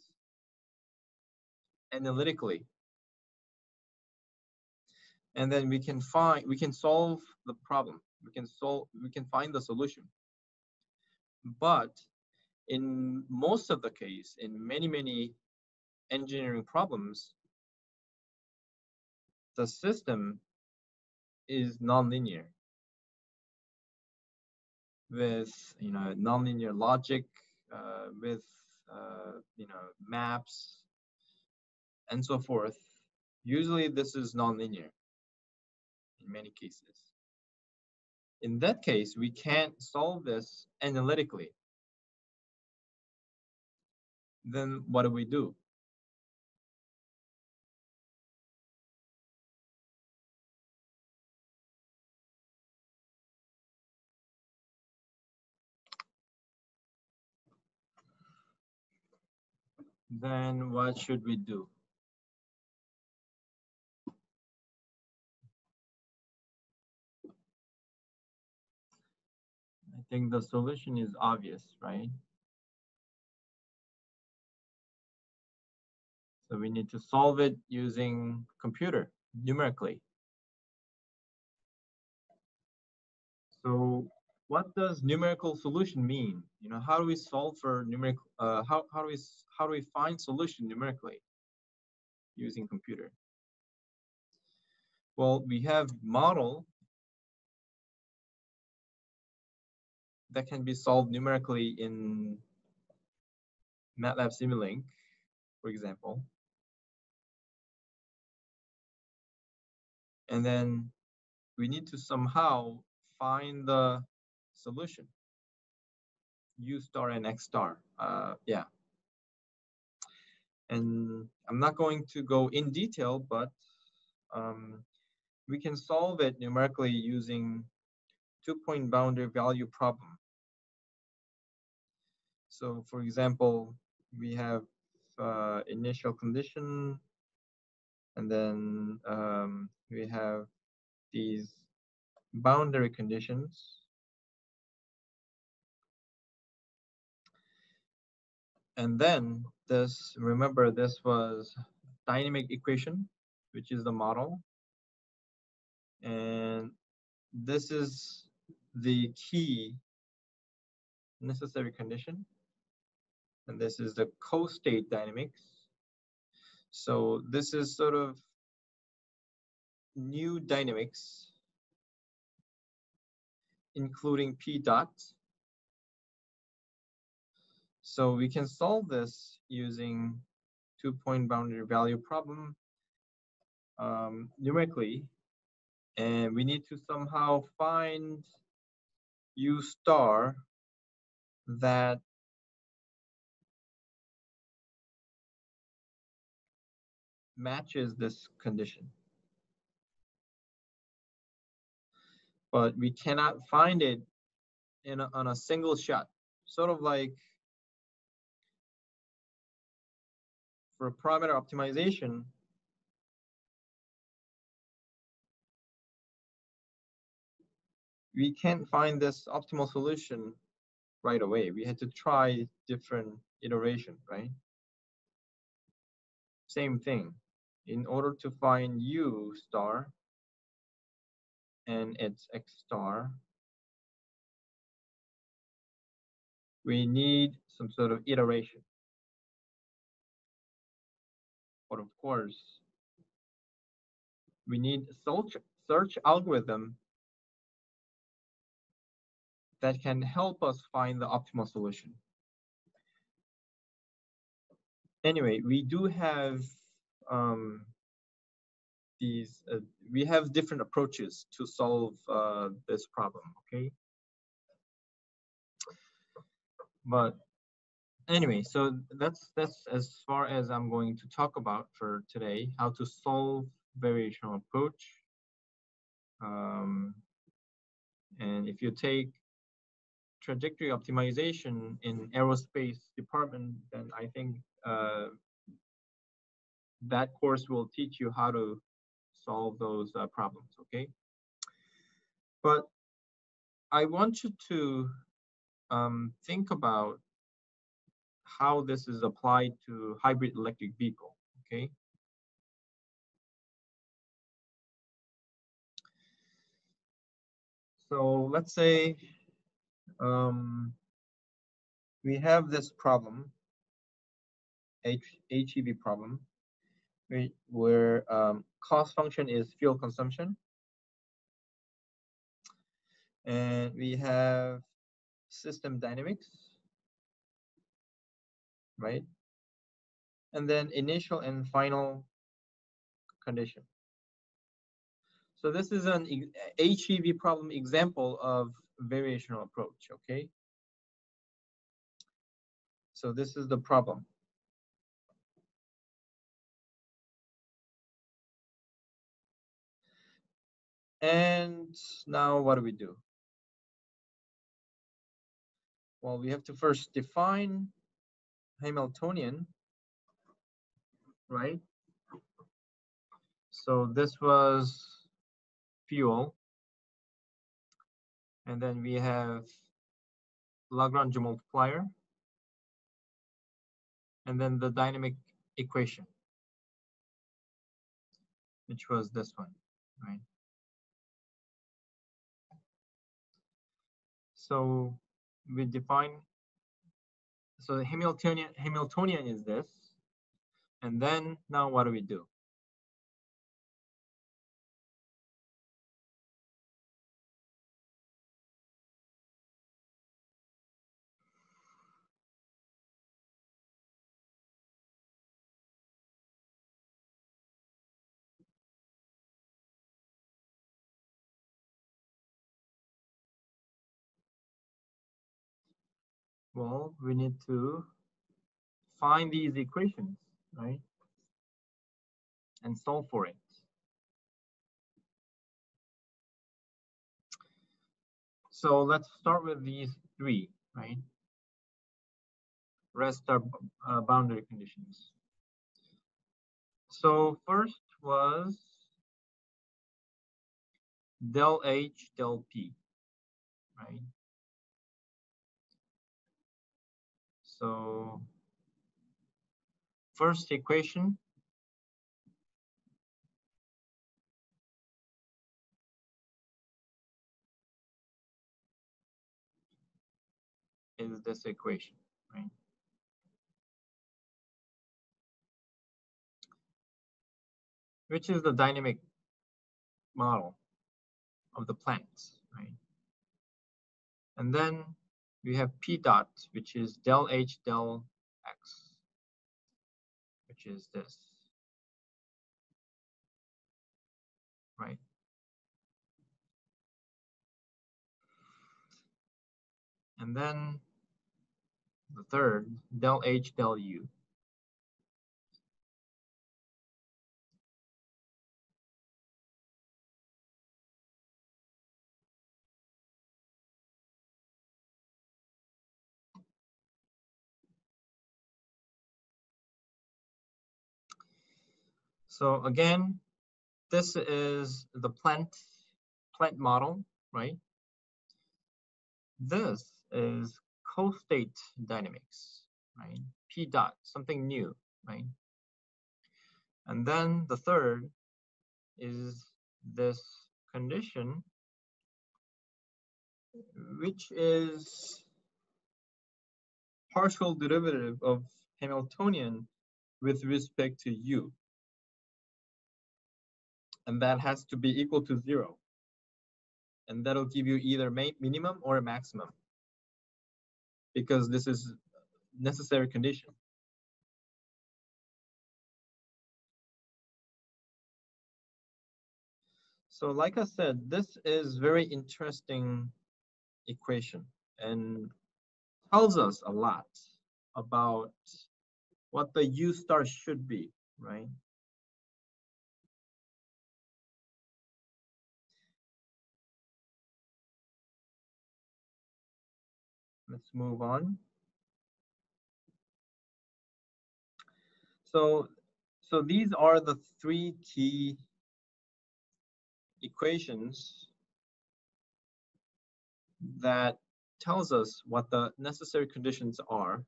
analytically. And then we can solve the problem. We can find the solution. But in most of the case, in many engineering problems, the system is nonlinear with nonlinear logic, with maps and so forth. Usually this is nonlinear in many cases. In that case, we can't solve this analytically. Then what do we do? Then what should we do? I think the solution is obvious, right? So we need to solve it using computer numerically. So what does numerical solution mean? How do we solve for numerical? How do we find solution numerically using computer? Well, we have model that can be solved numerically in Matlab Simulink, for example. And then we need to somehow find the solution, U star and X star. Yeah. And I'm not going to go in detail, but we can solve it numerically using two-point boundary value problem. So for example, we have initial condition, and then we have these boundary conditions. And then this, remember, this was dynamic equation, which is the model. And this is the key necessary condition. And this is the co-state dynamics. So this is sort of new dynamics, including P dot. So we can solve this using two-point boundary value problem numerically. And we need to somehow find U star that matches this condition. But we cannot find it on a single shot. Sort of like for parameter optimization, we can't find this optimal solution right away. We had to try different iteration, right? Same thing. In order to find U star and its X star, we need some sort of iteration. But of course, we need a search algorithm that can help us find the optimal solution. Anyway, we do have we have different approaches to solve this problem, okay? But anyway, so that's as far as I'm going to talk about for today, how to solve variational approach. And if you take trajectory optimization in aerospace department, then I think that course will teach you how to solve those problems, okay? But I want you to think about how this is applied to hybrid electric vehicle, okay? So let's say we have this problem, HEV problem, where cost function is fuel consumption. And we have system dynamics, right? And then initial and final condition. So this is an HEV problem example of variational approach, okay? So this is the problem. And now what do we do? Well, we have to first define Hamiltonian, right? So this was fuel. And then we have Lagrange multiplier. And then the dynamic equation, which was this one, right? So we define, so the Hamiltonian is this. And then now what do we do? Well, we need to find these equations, right? And solve for it. So let's start with these three, right? Rest are boundary conditions. So first was del H, del P, right? So first equation is this equation, right? Which is the dynamic model of the plants, right? And then we have P dot, which is del H del X, which is this, right? And then the third, del H del U. So again, this is the plant model, right? This is co-state dynamics, right? P dot, something new, right? And then the third is this condition, which is partial derivative of Hamiltonian with respect to U. And that has to be equal to 0. And that'll give you either minimum or a maximum, because this is necessary condition. So like I said, this is very interesting equation and tells us a lot about what the U star should be, right? Let's move on. So these are the three key equations that tells us what the necessary conditions are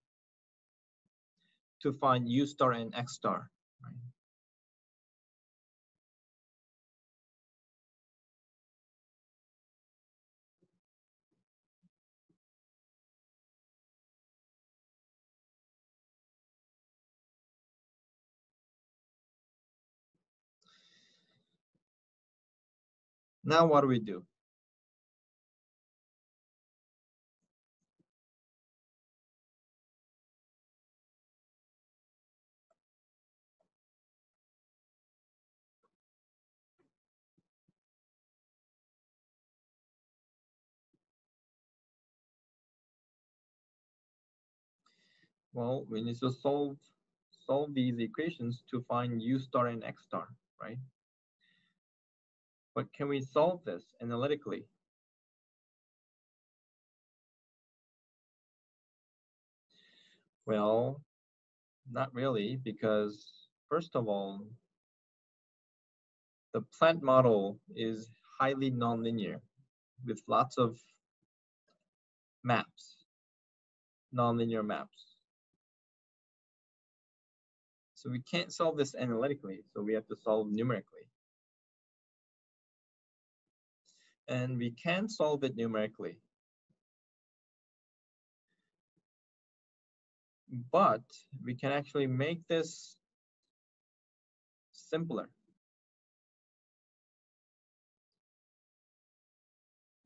to find U star and X star. Right? Now what do we do? Well, we need to solve these equations to find U star and X star, right? But can we solve this analytically? Well, not really, because first of all, the plant model is highly nonlinear with lots of maps, nonlinear maps. So we can't solve this analytically, so we have to solve numerically. And we can solve it numerically. But we can actually make this simpler,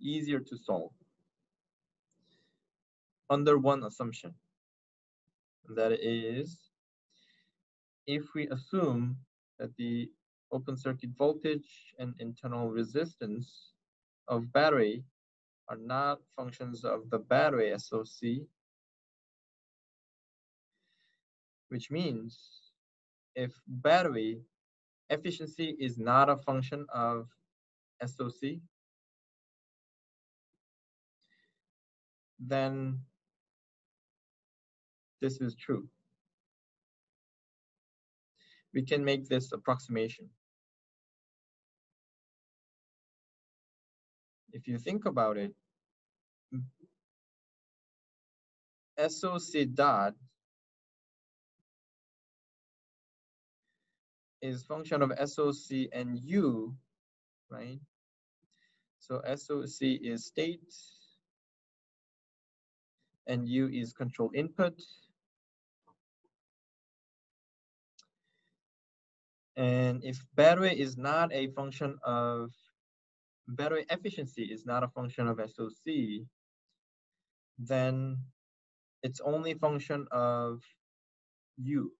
easier to solve, under one assumption. And that is, if we assume that the open circuit voltage and internal resistance of battery are not functions of the battery SOC, which means if battery efficiency is not a function of SOC, then this is true. We can make this approximation. If you think about it, SOC dot is function of SOC and U, right? So SOC is state and U is control input. And if battery is not a function of, battery efficiency is not a function of SOC, then it's only function of U.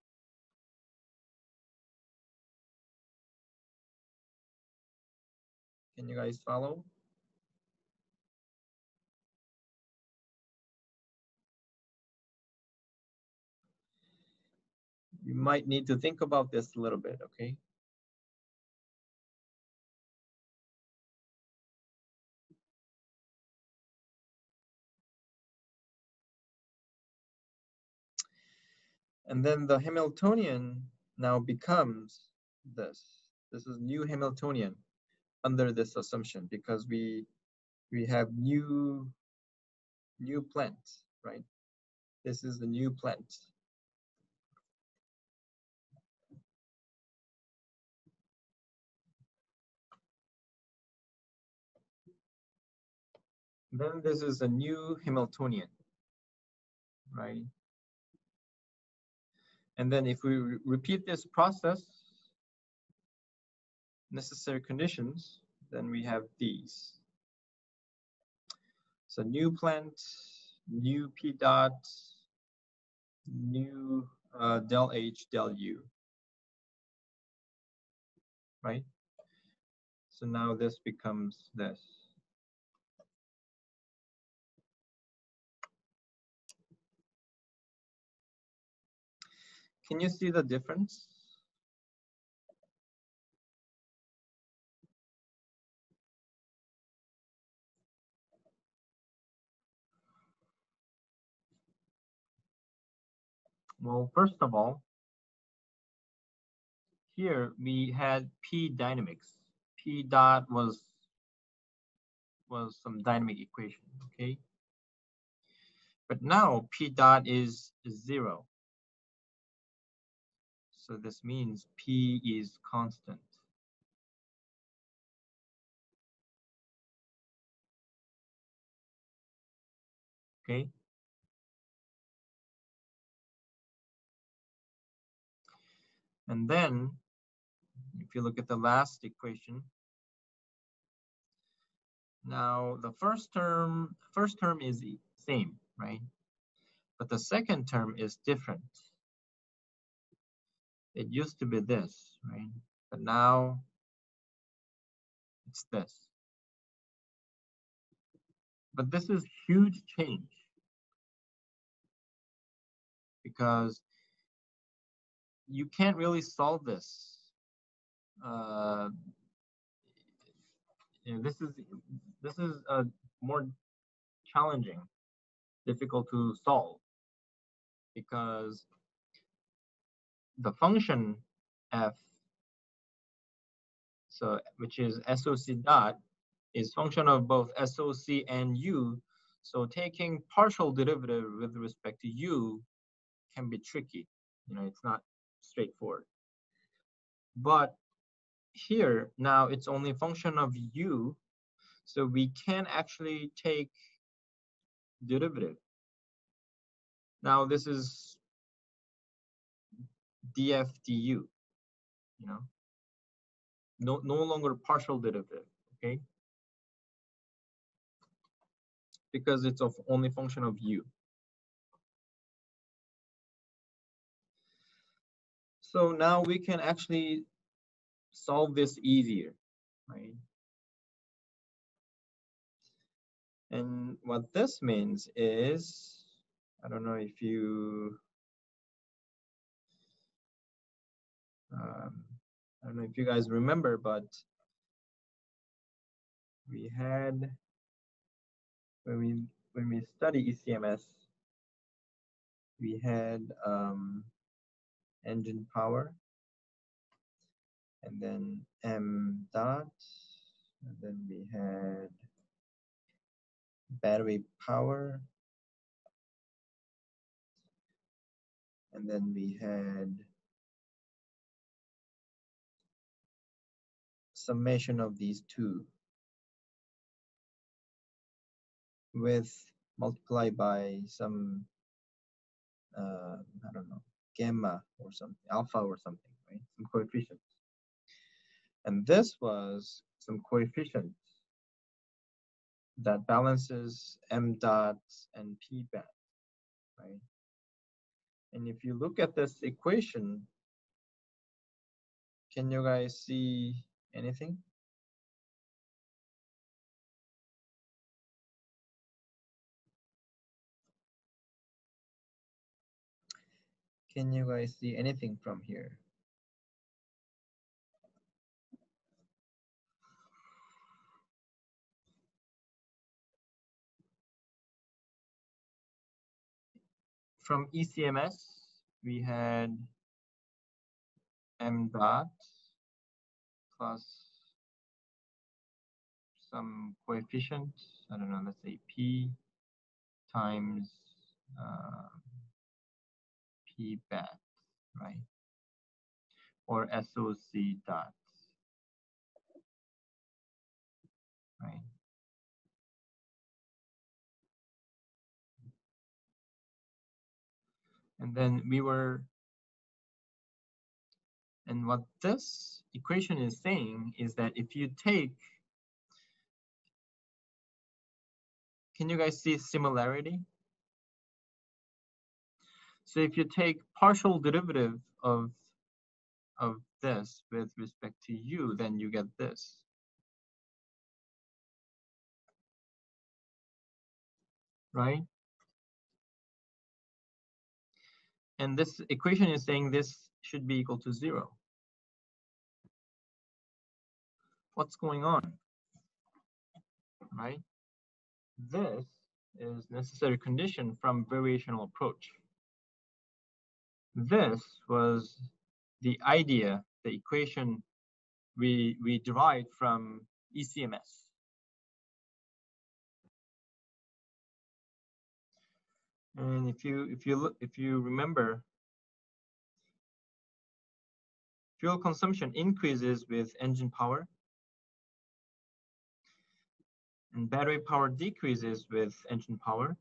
Can you guys follow? You might need to think about this a little bit, okay? And then the Hamiltonian now becomes this. This is new Hamiltonian under this assumption because we have new plant, right? This is the new plant. Then this is a new Hamiltonian, right? And then if we repeat this process, necessary conditions, then we have these. So new plant, new P dot, new del H, del U, right? So now this becomes this. Can you see the difference? Well, first of all, here we had P dynamics. P dot was some dynamic equation, okay? But now P dot is 0. So this means P is constant. Okay? And then, if you look at the last equation, now the first term is the same, right? But the second term is different. It used to be this, right? But now it's this. But this is huge change because you can't really solve this. This is more challenging, difficult to solve because the function f, so which is SOC dot, is function of both SOC and u. So taking partial derivative with respect to u can be tricky. It's not straightforward. But here now it's only function of u, so we can actually take derivative. Now this is df du, no longer partial derivative, okay? Because it's of only function of u. So now we can actually solve this easier, right? And what this means is, I don't know if you, I don't know if you guys remember, but we had, when we study ECMS, we had engine power, and then m dot, and then we had battery power, and then we had summation of these two with multiplied by some I don't know, gamma or something, alpha or something, right? Some coefficients. And this was some coefficient that balances m dot and p bat, right? And if you look at this equation, can you guys see anything? Can you guys see anything from here? From ECMS, we had m dot plus some coefficient, I don't know, let's say p times p bat, right? Or SOC dot, right? And then and what this equation is saying is that if you take, can you guys see similarity? So if you take partial derivative of this with respect to u, then you get this. Right? And this equation is saying this should be equal to 0. What's going on? Right? This is necessary condition from variational approach. this was the idea, the equation we derived from ECMS. And if you remember, fuel consumption increases with engine power, and battery power decreases with engine power.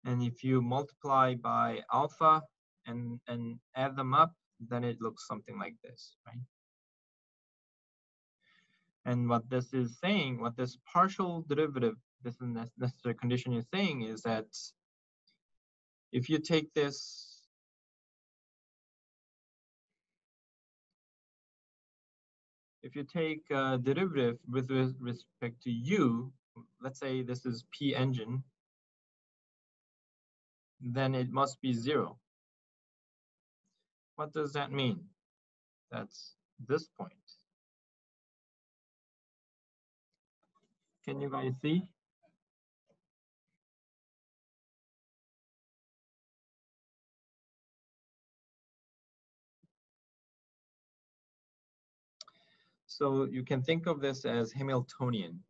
And if you multiply by alpha and add them up, then it looks something like this, right? And what this is saying, what this partial derivative, this necessary condition is saying, is that if you take this, if you take a derivative with respect to U, let's say this is P engine, then it must be 0. What does that mean? That's this point. Can you guys see? So you can think of this as Hamiltonian,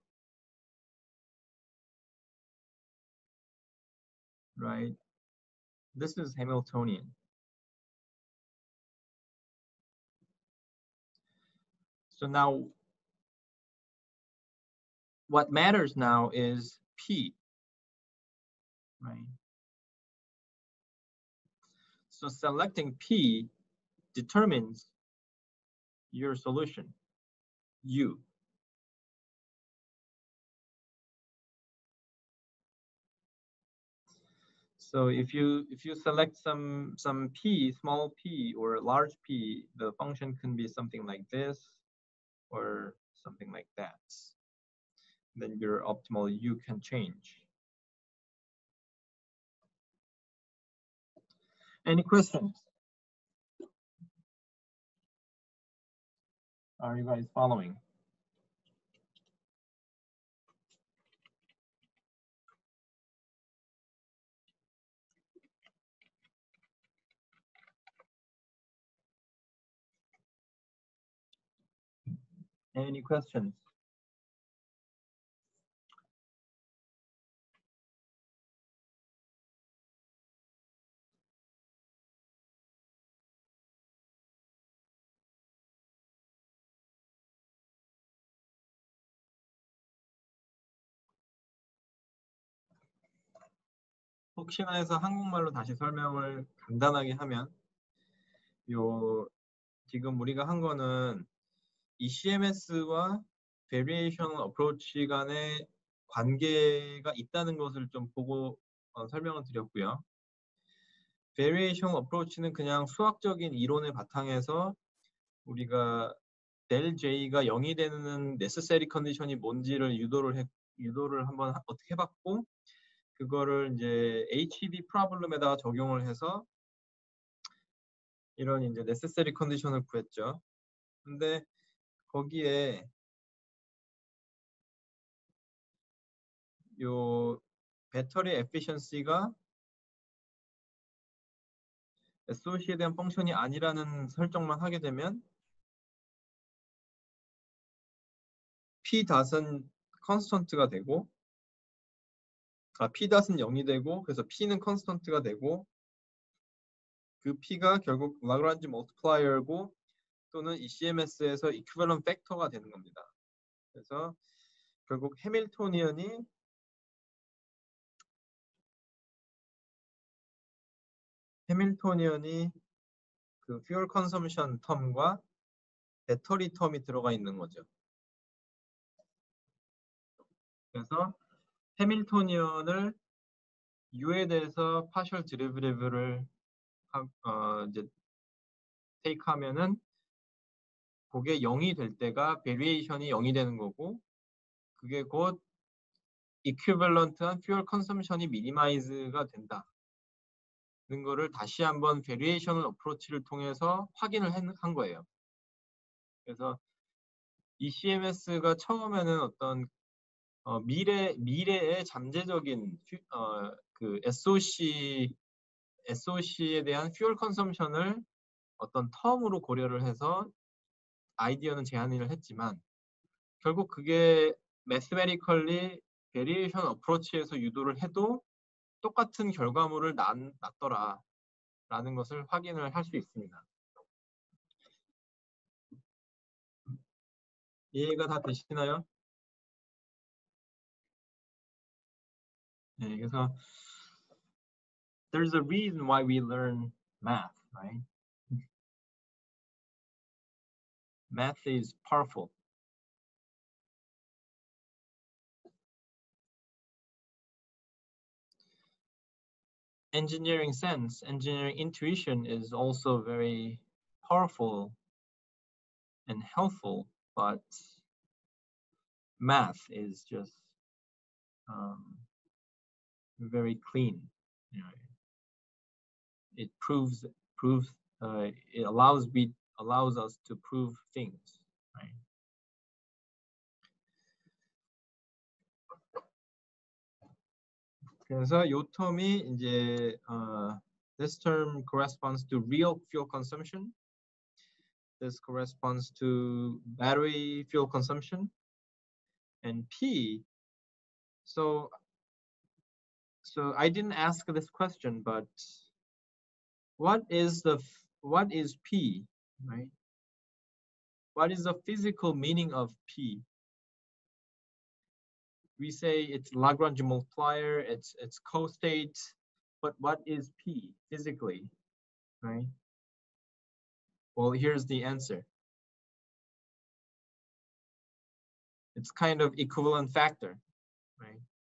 right? This is Hamiltonian. So now what matters now is P, right? So selecting P determines your solution, U. So if you select some P, small p or large p, the function can be something like this or something like that. Then your optimal U can change. Any questions? Are you guys following? Any questions? 혹시나 해서 한국말로 다시 설명을 간단하게 하면, 지금 우리가 한 거는 ECMS와 Variational Approach 간의 관계가 있다는 것을 좀 보고 설명을 드렸고요. Variational Approach는 그냥 수학적인 이론을 바탕에서 우리가 del J가 0이 되는 necessary condition이 뭔지를 유도를 한번 어떻게 해봤고, 그거를 이제 HED 프로블럼에다가 적용을 해서 이런 이제 necessary condition을 구했죠. 근데 거기에 요 배터리 efficiency가 SOC에 대한 펑션이 아니라는 설정만 하게 되면 P.은 constant가 되고, P.은 0이 되고, 그래서 P는 constant가 되고, 그 P가 결국 라그란지 멀티플라이어고 또는 ECMS에서 equivalent factor가 되는 겁니다. 그래서 결국 해밀토니언이 그 fuel consumption 텀과 배터리 텀이 들어가 있는 거죠. 그래서 해밀토니언을 U에 대해서 partial derivative를 이제 take 하면은 그게 0이 될 때가 variation이 0이 되는 거고, 그게 곧 equivalent한 fuel consumption이 minimize가 된다는 거를 다시 한번 variational approach를 통해서 확인을 한 거예요. 그래서 ECMS가 처음에는 어떤 미래의 잠재적인 그 SOC에 SOC에 대한 fuel consumption을 어떤 텀으로 고려를 해서 아이디어는 제안을 했지만 결국 그게 mathematically variation approach에서 유도를 해도 똑같은 결과물을 낳더라라는 것을 확인을 할 수 있습니다. 이해가 다 되시나요? 네, 그래서 there's a reason why we learn math, right? Math is powerful. Engineering sense, engineering intuition is also very powerful and helpful, but math is just very clean. You know, it it allows us to prove things, right? 그래서 이 텀이 이제 this term corresponds to real fuel consumption. This corresponds to battery fuel consumption. And P, so I didn't ask this question, but what is P, right? What is the physical meaning of P? We say it's Lagrange multiplier, it's co-state, but what is P physically, right? Well, here's the answer. It's kind of equivalent factor, right?